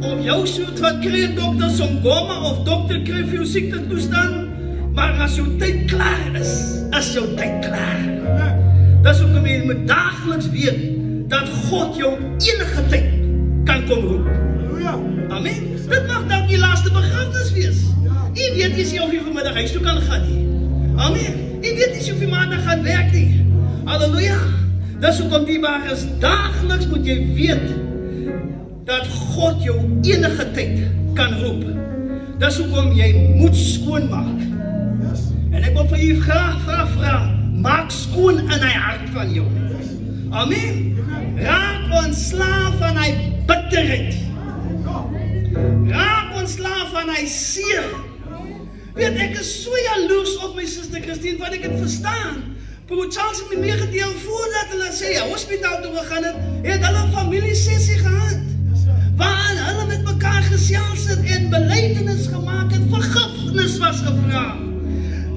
of jou soort wat kry dokter Songoma of dokter kry vir jou siekte toestand. Maar as jou tyd klaar is jou tyd klaar. Dis hoekom jy moet daagliks weet dat God jou enige tyd kan kom roep. Amen. Dit mag dan die laaste begrafnis wees. Jy weet nie of jy vanmiddag huis toe kan gaan nie. Amen. Jy weet nie of jy maandag gaan werk nie. Halleluja. Dis hoekom die waar is, daagliks moet jy weet dat God jou enige tyd kan roep. Dis hoekom jy moet skoonmaak. En ek wil vir u graag maak skoon in hy hart van jou. Amen. Raak ontslaaf van hy bitterheid. Raak ontslaaf van hy seer. Weet, ek is so jaloers op my suster Christine, wat ek het verstaan. Broer Charles het my meegedeel, voordat hulle sê, hospitaal toe gegaan het hulle 'n familiesessie gehad. Waar hulle met mekaar gesels het en belydenis gemaak het, vergifnis was gevra.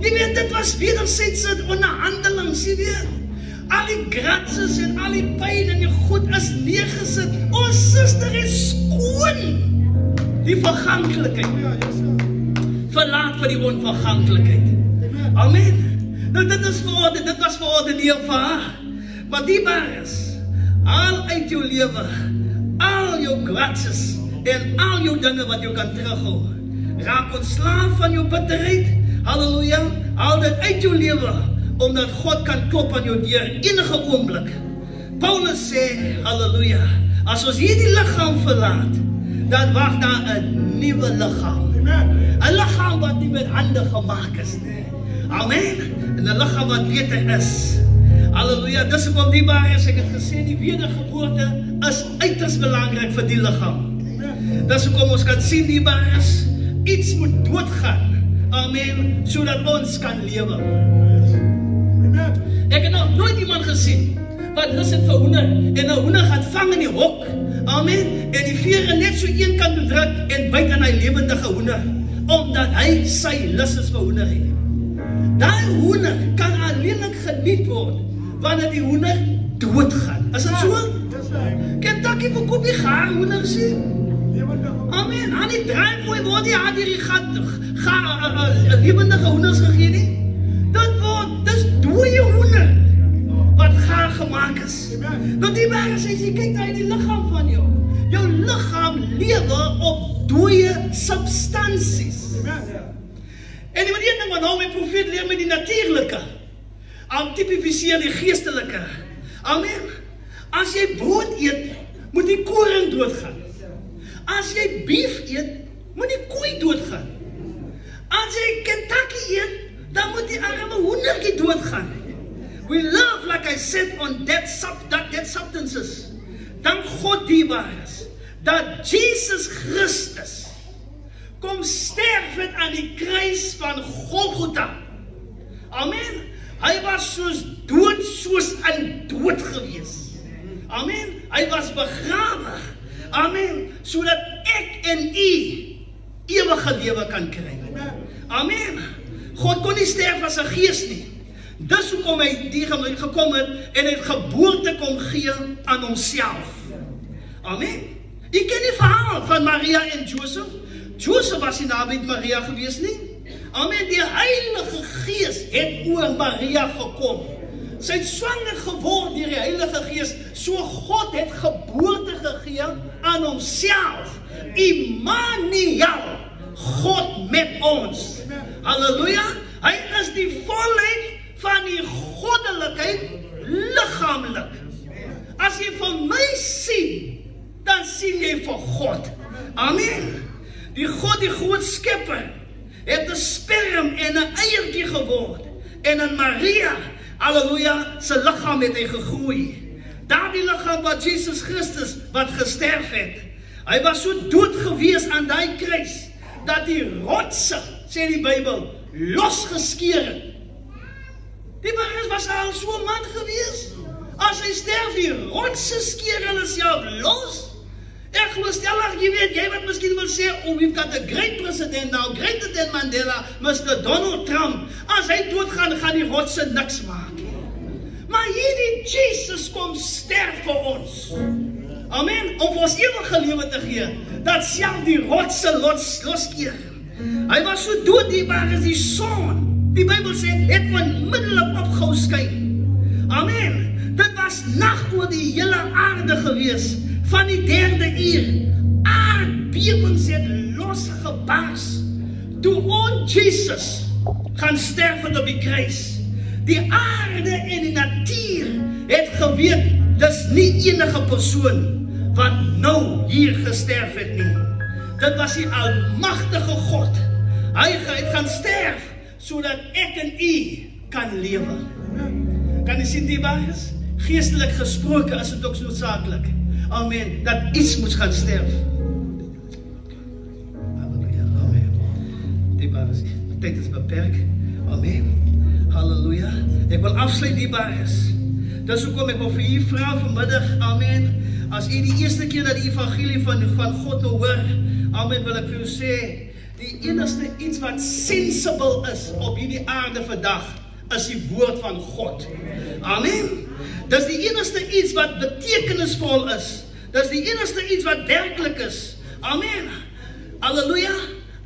Jy weet, dit was wederzijdse onderhandelings, jy weet. Al die gratses en al die pyn en die goed is neergesit. Ons suster is skoon. Die verganklikheid. Verlaat vir die onverganklikheid. Amen. Nou dit was verordeel vir haar. Maar die waar is, al uit jou lewe, al jou gratses en al jou dinge wat jou kan terughou. Raak ontslaaf van jou bitterheid. Halleluja, haal dit uit jou lewe, omdat God kan klop aan jou deur enige oomblik. Paulus sê, halleluja, as ons hierdie liggaam verlaat, dan wag daar 'n nuwe liggaam. 'n Liggaam wat nie met hande gemaak is nie. Amen. En 'n liggaam wat beter is. Halleluja, dis hoekom die waar is, ek het gesê, die wedergeboorte is uiters belangrik vir die liggaam. Dis hoekom ons kan sien die waar is, iets moet doodgaan. Amen, sodat ons kan lewe. Ek het nog nooit iemand gesien wat lus het vir hoender en 'n hoender gaan vang in die hok. Amen. En die vere net so een kant bedruk en byt aan hy lewendige hoender, omdat hy sy lus is vir hoender. Daai hoender kan alleenlik geniet word wanneer die hoender doodgaan. Is dit so? Kentucky verkoop die gaar hoender sien. Amen. Aan die draaimooi word die aan hierdie lewendige hoenders gegee nie. Dis dooie hoender wat gaar gemaak is. Nou die waar is, jy kyk na die liggaam van jou. Jou liggaam lewe op dooie substansies. En die een ding wat nou my profeet leer met die natuurlike, aan typifiseer die geestelike. Amen. As jy brood eet, moet die koring doodgaan. As jy beef eet, moet die koei doodgaan. As jy Kentucky eet, dan moet die arme hoendertjie doodgaan. We live, like I said, on dead substances. Dank God dierbaar is, dat Jesus Christus kom sterf het aan die kruis van Golgotha. Amen. Hy was soos dood, soos in dood gewees. Amen. Hy was begrawe. Amen. Sodat ek en u ewige lewe kan kry. Amen. God kon nie sterf as 'n gees nie. Dis hoekom hy die gekom het en hy geboorte kom gee aan homself. Amen. Jy ken die verhaal van Maria en Joseph. Joseph was nie naby Maria gewees nie. Amen. Die Heilige Gees het oor Maria gekom. Sy het swanger geword deur die Heilige Gees. So God het geboorte gegee aan homself. Immanuel. God met ons. Halleluja. Hy is die volheid van die goddelikheid liggaamlik. As jy vir my sien, dan sien jy vir God. Amen. Die God, die groot skepper, het 'n sperm en 'n eiertjie geword. En in Maria, halleluja, sy liggaam het hy gegroei. Daardie liggaam wat Jesus Christus wat gesterf het. Hy was so dood gewees aan daai kruis, dat die rotse, sê die Bybel, losgeskeur het. Die Paulus was al so 'n man gewees. As hy sterf, die rotse skeer hulle self los. Ek glo stellig, jy weet, jy wat miskien wil sê, oh, we've got a great president now, greater than Mandela, Mr. Donald Trump. As hy doodgaan, gaan die rotse niks maak. Maar hierdie Jesus kom sterf vir ons. Amen, om vir ons ewige lewe te gee, dat self die rotse losskeer. Hy was so dooddierbaar as die son. Die Bybel sê, het onmiddellik opgehou skyn. Amen. Dit was nag oor die hele aarde gewees, van die 3de uur. Aardbewings het losgebars. Toe ons Jesus gaan sterf op die kruis. Die aarde en die natuur het geweet, dis nie enige persoon wat nou hier gesterf het nie. Dit was die almagtige God. Hy het gaan sterf, sodat ek en u kan lewe. Kan jy sien die baas? Geestelik gesproke is dit ook noodsaaklik. Amen. Dat iets moet gaan sterf. Halleluja. Amen. Die baas, die tyd is beperk. Amen. Halleluja. Ek wil afsluit die baas. Dis hoekom ek wil vir u vra vanmiddag. Amen. As u die eerste keer dat die evangelie van God nou hoor, amen, wil ek vir u sê, die enigste iets wat sensible is op hierdie aarde vandag, is die woord van God. Amen. Dis die enigste iets wat betekenisvol is. Dis die enigste iets wat werklik is. Amen. Halleluja.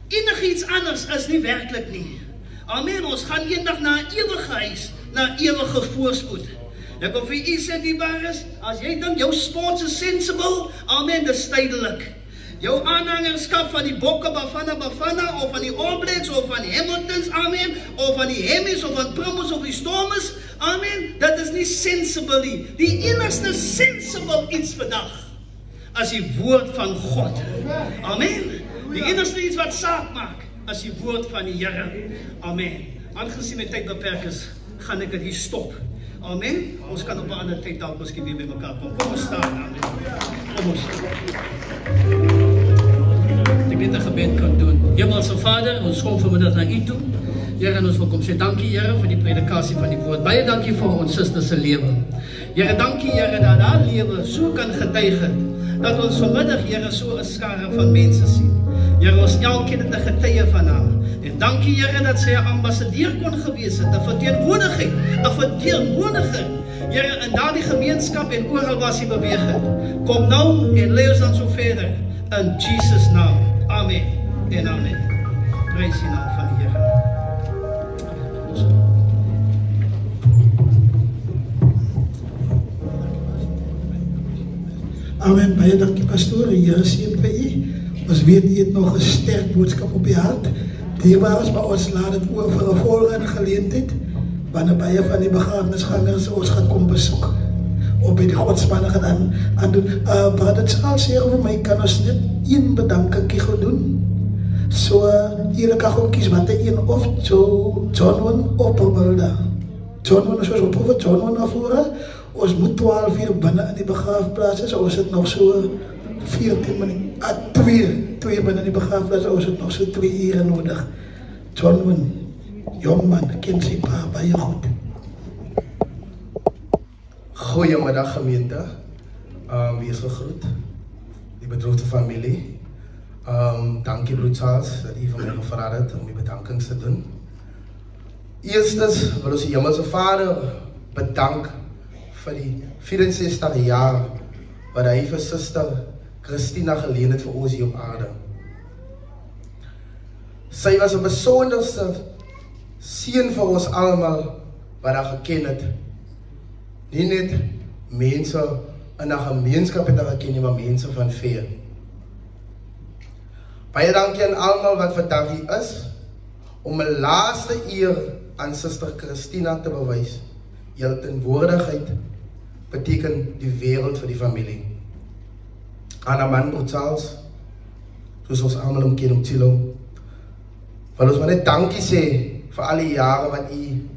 Enigiets anders is nie werklik nie. Amen. Ons gaan eendag na 'n ewige huis, na ewige voorspoed. Ek wil vir u sê die baas, as jy dink jou sport is sensible, amen, dis tydelik. Jou aanhangerskap van die Bokke Bafana, of van die All Blacks, of van die Hamiltons, amen, of van die Hemies, of van Promos, of die Stormers, amen, dat is nie sensible nie. Die enigste sensible iets vandag, as die woord van God. Amen. Die enigste iets wat saak maak, as die woord van die Here. Amen. Aangesien my tyd beperk is, gaan ek dit hier stop. Amen. Ons kan op 'n ander tyd dalk miskien weer by mekaar kom. Kom ons staan. Amen. Kom ons. Ek weet 'n gebed kan doen. Hemelse Vader, ons kom vanmiddag na U toe. Here, ons wil kom sê dankie Here vir die predikasie van die woord. Baie dankie vir ons susters se lewe. Here, dankie Here dat haar lewe so kan getuig het, dat ons vanmiddag Here so 'n skare van mense sien. Here, ons elkeen het 'n getuie van haar. En dankie Here dat sy 'n ambassadeur kon gewees het, 'n verteenwoordiger, Here, in daardie gemeenskap en oral waar sy beweeg het. Kom nou en lei ons dan so verder. In Jesus naam. Amen en amen. Prys die naam van die Here. Amen. Baie dankie pastoor. Die Here seën vir u. Ons weet u het nog 'n sterk boodskap op die hart. Dierbaar, maar ons laat dit oor vir 'n volgende geleentheid, wanneer baie van die begrafnisgangers ons gaan kom besoek. op by die godsmanige aan doen. Wat het sal sê vir my, kan ons net een bedankingie gaan doen. So, hier kan gewoon kies wat een of John Wayne op Bromilda. John Wayne, soos op over John Wayne afvoeren. Ons moet 12 uur binnen in die begraafplaats, so ons het nog so 14 minuten, 2 binnen in die begraafplaats, ons het nog so 2 uur nodig. John Wayne, jongman, ken sy pa baie goed. Goeiemiddag gemeente, wees gegroet, die bedroefde familie. Dankie broer Charles dat u van my gevra het om die bedankings te doen. Eerstens wil ons die Hemelse Vader bedank vir die 64 jaar wat hy vir Suster Christina geleen het vir ons hier op aarde. Sy was 'n besonderste seën vir ons almal wat haar geken het. Nie net mense in 'n gemeenskap het haar geken nie, maar mense van ver. Baie dankie aan almal wat vandag hier is om 'n laaste eer aan Suster Christina te bewys. Julle teenwoordigheid beteken die wêreld vir die familie. Aan haar man broer Charles, soos ons almal hom ken, Tilo, wil ons maar net dankie sê vir al die jare wat u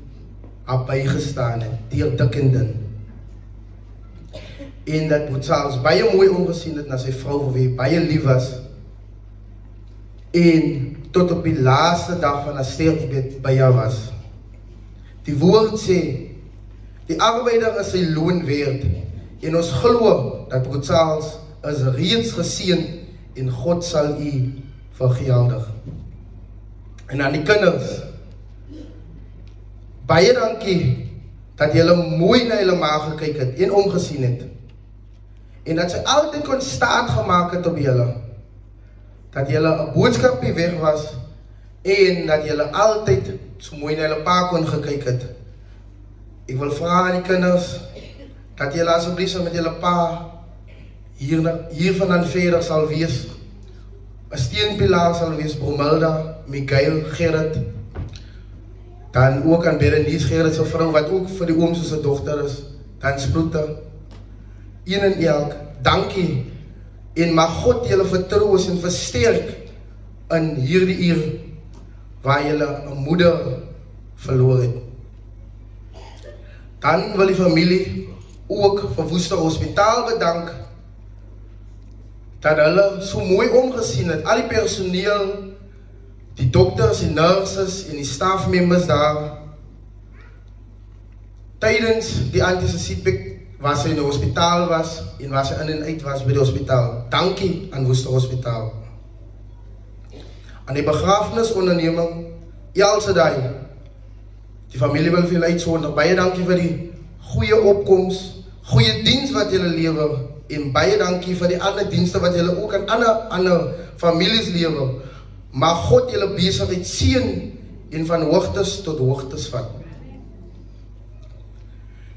haar bygestaan het, deur dik en dun. En dat broer Charles baie mooi omgesien het na sy vrou vir wie baie lief was. En tot op die laaste dag van haar sterfbed by haar was. Die woord sê, die arbeider is sy loon werd, en ons glo dat broer Charles is reeds geseën en God sal u vergeldig. En aan die kinders, baie dankie dat julle mooi na julle ma gekyk het en omgesien het. En dat sy altyd kon staat gemaak het op julle. Dat julle 'n boodskapie weg was en dat julle altyd so mooi na julle pa kon gekyk het. Ek wil vra aan die kinders dat julle asseblief so met julle pa hier vandaan verder sal wees. 'n Steunpilaar sal wees, Bromilda, Miguel, Gerrit. Dan ook aan Berenice, Gerrit se vrou wat ook vir die oom soos 'n dogter is. Dan Sploete. Een en elk, dankie. En mag God julle vertrou en versterk in hierdie uur waar julle 'n moeder verloor het. Dan wil die familie ook vir Woester Hospitaal bedank dat hulle so mooi omgesien het. Al die personeel, die dokters, die nurses en die staffmembers daar. Tydens die antiseptiek waar sy in die hospitaal was en waar sy in en uit was by die hospitaal. Dankie aan Woester Hospitaal. Aan die begrafenisonderneming, Elsedai, die familie wil vir julle uitsonder. Baie dankie vir die goeie opkoms, goeie diens wat julle lewer en baie dankie vir die ander dienste wat julle ook aan ander families lewer. Mag God julle besigheid seën en van hoogtes tot hoogtes vat.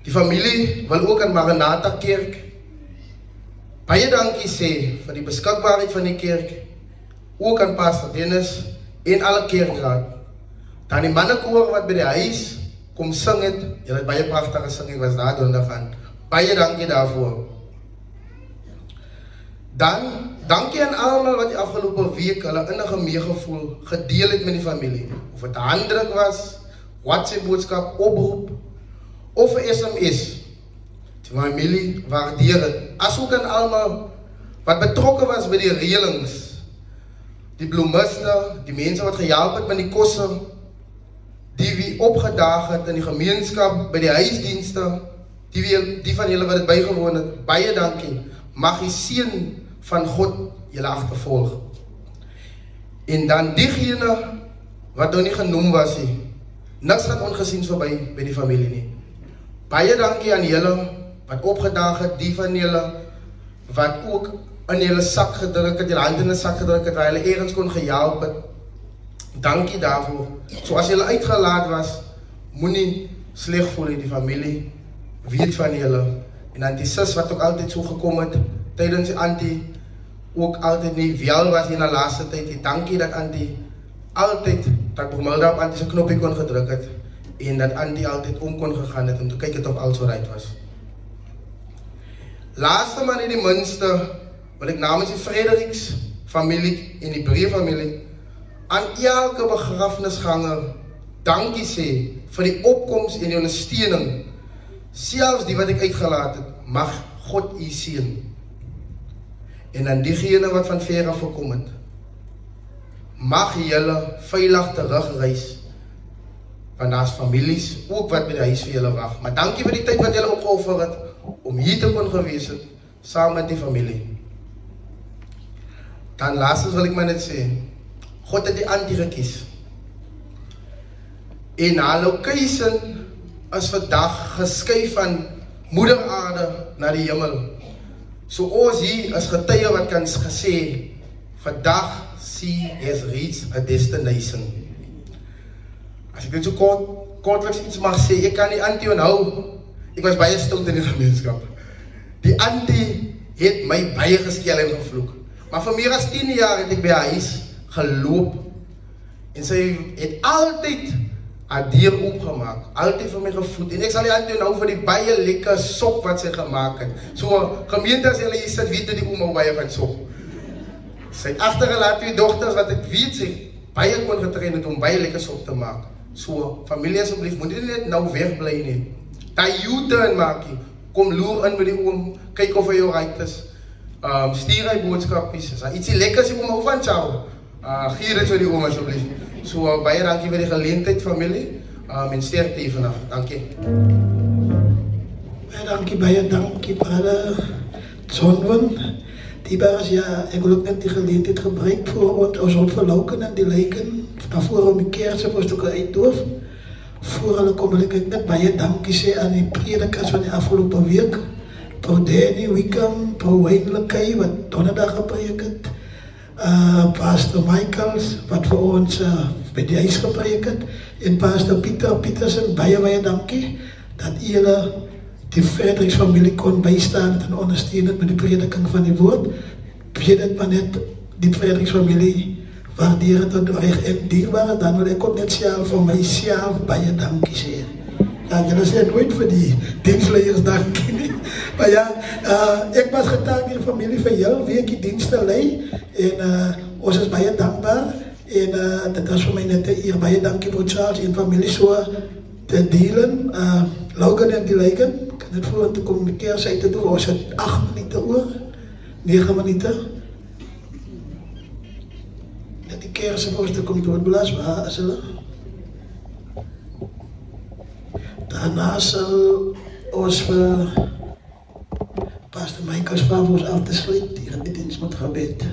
Die familie wil ook aan Maranatha Kerk baie dankie sê vir die beskikbaarheid van die kerk, ook aan Pastor Dennis en alle kerkraad. Dan die mannekoor wat by die huis kom sing het, julle het baie pragtige sing, ek was daar donderdag aan. Baie dankie daarvoor. Dan, dankie aan almal wat die afgelope week hulle innige meegevoel gedeel het met die familie. Of het 'n handdruk was, WhatsApp boodskap, oproep, of 'n SMS. Die familie waardeer het. Asook aan almal wat betrokke was by die reëlings. Die bloemiste, die mense wat gehelp het met die kosse, die wie opgedaag het in die gemeenskap, by die huisdienste, die van julle wat het bygewoon het, baie dankie. Mag die seën van God julle agtervolg. En dan diegene wat nou nie genoem was nie, niks gaan ongesien verby by die familie nie. Baie dankie aan julle wat opgedaag het, die van julle wat ook in julle sak gedruk het, julle hand in die sak gedruk het, waar julle ergens kon gehelp het. Dankie daarvoor. So as julle uitgelaat was, moenie sleg voel in die familie, weet van julle. En aan die sis wat ook altyd so gekom het, tydens die auntie ook altyd nie wel was in die laaste tyd. Dankie dat auntie altyd, dat Bromilda op auntie se knoppie kon gedruk het, en dat auntie altyd om kon gegaan het, om te kyk het of alles right was. Laaste maar nie die minste, wil ek namens die Frederiks familie en die Breë familie aan elke begrafnisganger dankie sê vir die opkoms en die ondersteuning. Selfs die wat ek uitgelaat het, mag God u seën. En aan diegene wat van ver af gekom het, mag julle veilig terugreis. Want daar's families ook wat by die huis vir julle wag. Maar dankie vir die tyd wat julle opgeoffer het om hier te kon gewees het saam met die familie. Dan laastens wil ek maar net sê, God het die Antie gekies. En haar location is vandag geskuif van moeder aarde na die hemel. So ons hier is getuie wat kan gesê, vandag she has reached a destination. As ek dit so kortliks iets mag sê, ek kan die Antie onthou, ek was baie stil in die gemeenskap. Die Antie het my baie geskel en gevloek. Maar vir meer as 10 jaar het ek by haar huis geloop. En sy het altyd haar deur oopgemaak, altyd vir my gevoed. En ek sal die Antie onthou vir die baie lekker sop wat sy gemaak het. So gemeente as julle hier sit, weet die ouma baie van sop. Sy het agtergelaat 2 dogters wat ek weet sy baie kon getrain het om baie lekker sop te maak. So familie asseblief, moet nie net nou wegbly nie. Daai U-turn maak jy. Kom loer in by die oom, kyk of hy jou right is. Stuur hy boodskapies. As hy ietsie lekkers oom hou van chow. Gier dit vir die oom asseblief. So baie dankie vir die geleentheid familie. En sterkte hier vanaf. Dankie. Baie dankie brother Zonwin. Die baas, ja, ek wil ook net die geleentheid gebruik voor ons ontverloken en die lijken. Daarvoor om die kerse was ook uitdoof. Voor hulle kom wil ek net baie dankie sê aan die predikers van die afgelopen week. Pro Danny, Wickham, Pro Wayne Lekay, wat donderdag gepreek het. Pastor Michaels, wat vir ons by die huis gepreek het. En Pastor Pieter Pietersen, baie dankie dat julle die Frederiks familie kon bystaan en ondersteun het met die prediking van die woord. Weet dit maar net, die Frederiks familie waardeer het reg en dierbaar, dan wil ek ook net self vir myself baie dankie sê. Ja, julle sê nooit vir die diensleiers dankie nie. Maar ja, ek was getaak in die familie vir heel week die dienste lei en ons is baie dankbaar en dit was vir my net eer. Baie dankie vir Charles en familie so te delen. Logan en die lijken, kan het voor te komen met keersheid te doen, was het 8 minuten oor, 9 minuten. Net die keersen was te komen door het belas, waar is hulle? Daarna sal ons vir Pastor Michaels vraag vir ons af te sluit, die gaan die dienst met gebed.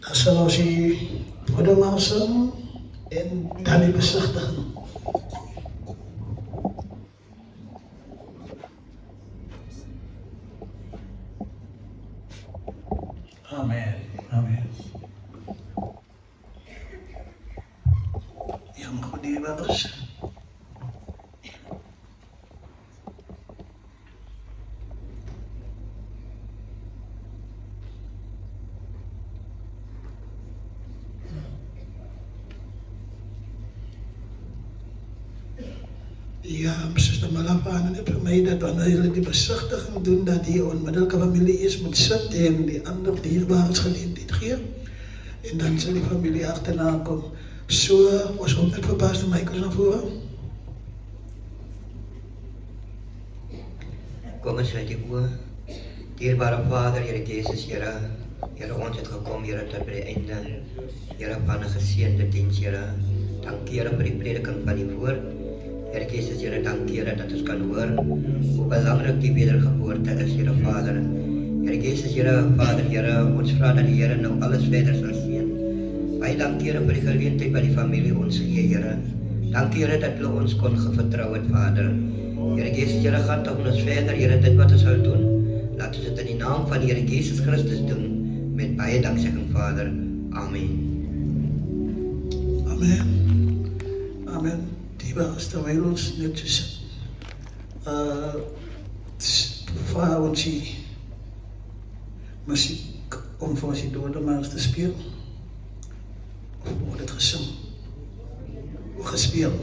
Dan sal ons die broedermaal sing en dan die besigtiging. Amen. Amen. Ja, maar goed, die brothers. Ja, Sister Malafaan het vir my dat wanneer hulle die besigtiging doen, dat die onmiddelike familie eers moet sit en die ander dierbaars geleentheid gee. En dan sal die familie agterna kom. So, ons kom net vir Pastor Michaels na vore. Kom ons sluit die oë. Dierbare Vader, Here Jesus, Here, ons het gekom, Here, tot by die einde. Here, van 'n geseënde diens, Here. Dankie, Here, vir die prediking van die woord. Here Jesus, Here, dankie, Here, dat ons kan hoor hoe belangrik die wedergeboorte is, Here Vader. Here Jesus, Here Vader, Here, ons vra dat die Here nou alles verder sal seën. Baie dankie, Here, vir die geleentheid by die familie ons gee, Here. Dankie, Here, dat hulle ons kon vertrou het, Vader. Here Jesus, Here, gaan toch ons verder, Here, dit wat ons sal doen. Laat ons dit in die naam van Here Jesus Christus doen, met baie danksegging, Vader. Amen. Amen. Amen. Die was terwijl ons netjes voor ons die muziek om voor ons die dodenmaals te spelen. Of wordt het gezongen? Of gespeeld?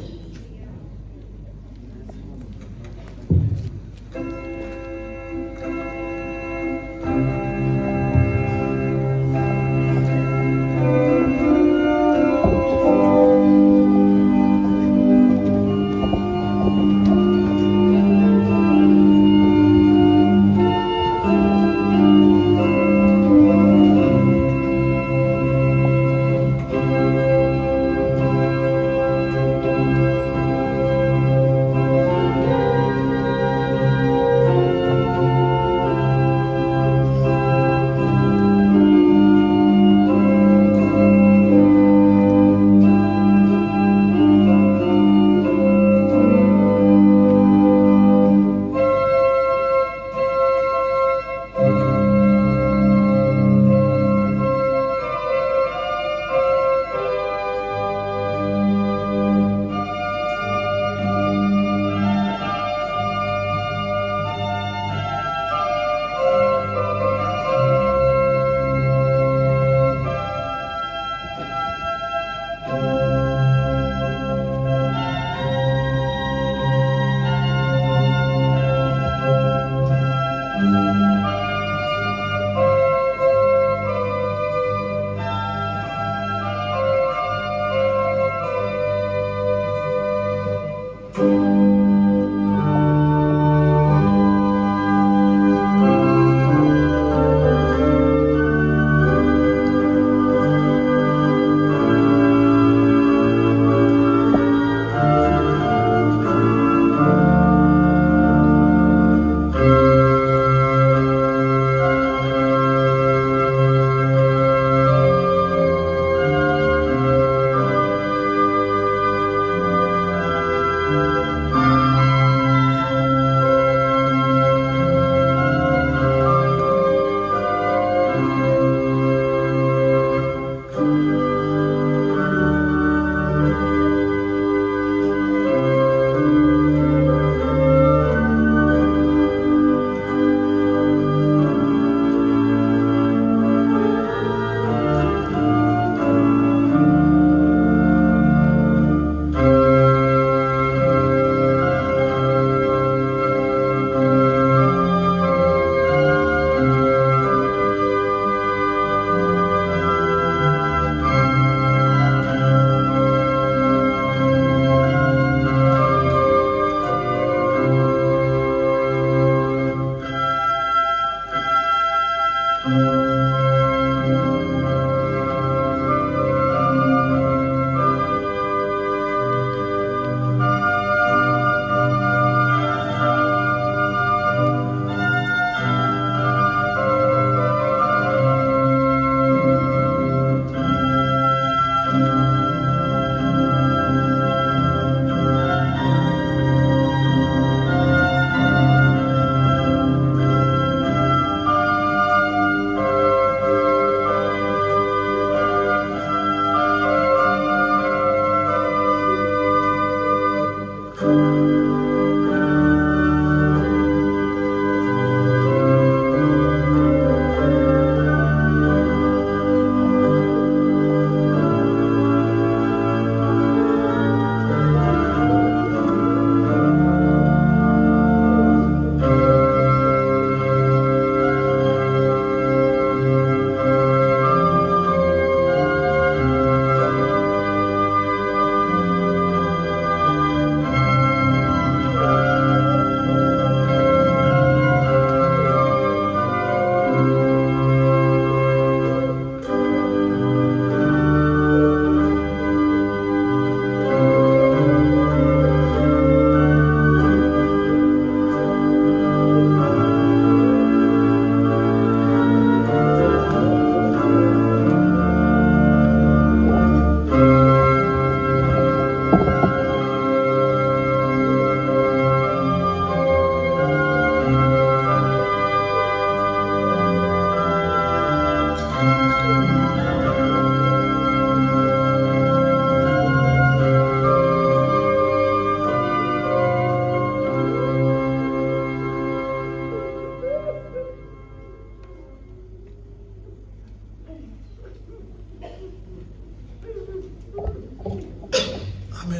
Amen.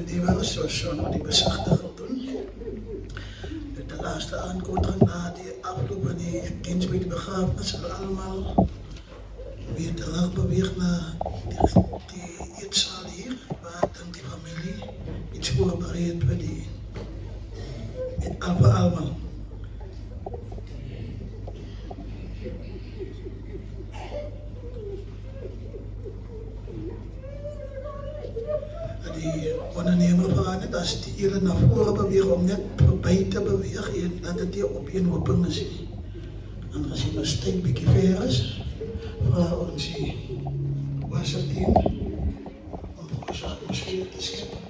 Die was zo nog die bezachtig doen. De laatste aankondiging na die afloop van die dienst bij de begrafenis zullen allemaal weer terug beweegt naar die eetzaal hier, waar dan die familie iets voorbereid voor die allemaal. Die ondernemer van het, als die hier naar voren bewegen om net voorbij te bewegen, dat het hier op een open is. Aangezien het steeds een beetje ver is, vragen ons die wasserteam om onze atmosfeer te scheppen.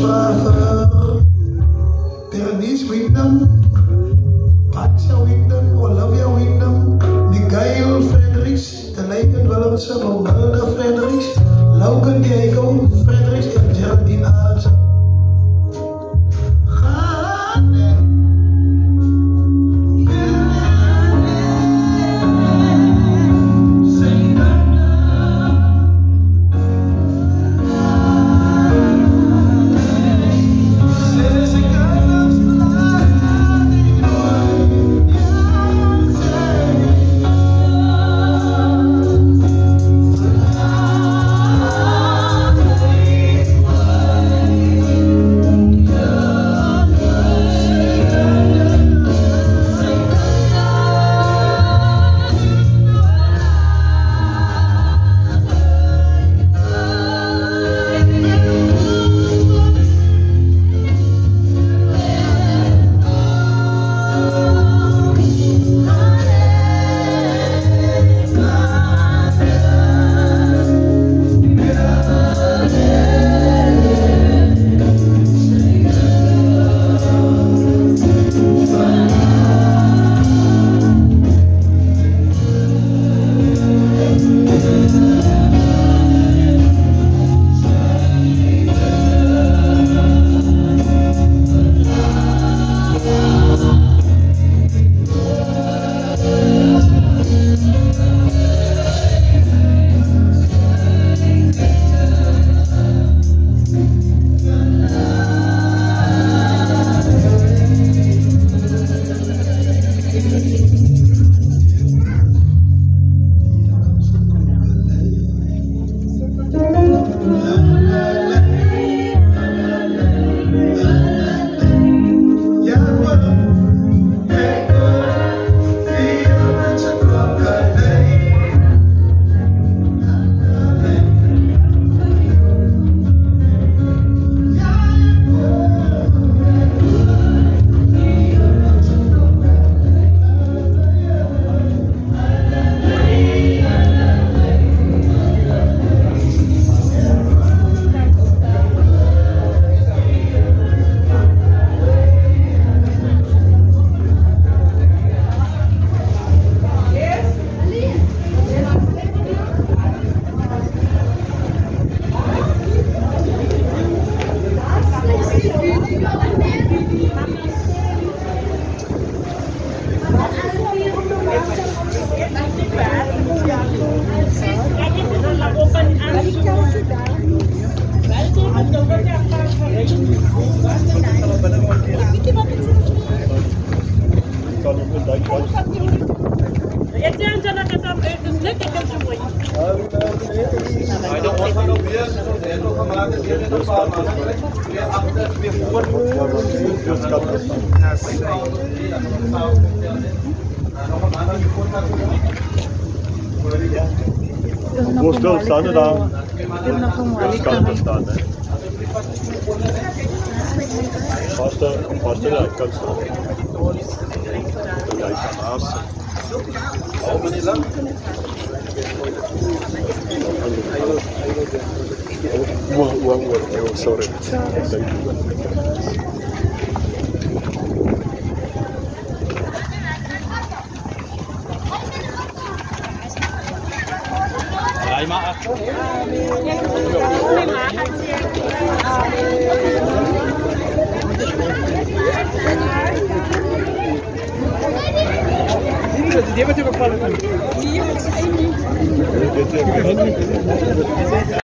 vra vir Bernice Wyndham, Patsha Wyndham, Olivia Wyndham, Miguel Fredericks, Delayken Willemse, Romilda Fredericks, Logan Diego Fredericks en Geraldine Arendsen. Wo stil staan daar? Dat kan er staan, hè. Vaste daar, kan staan. Ja, ik kan aas. Sorry. Draai maar achter. Die hebben het ook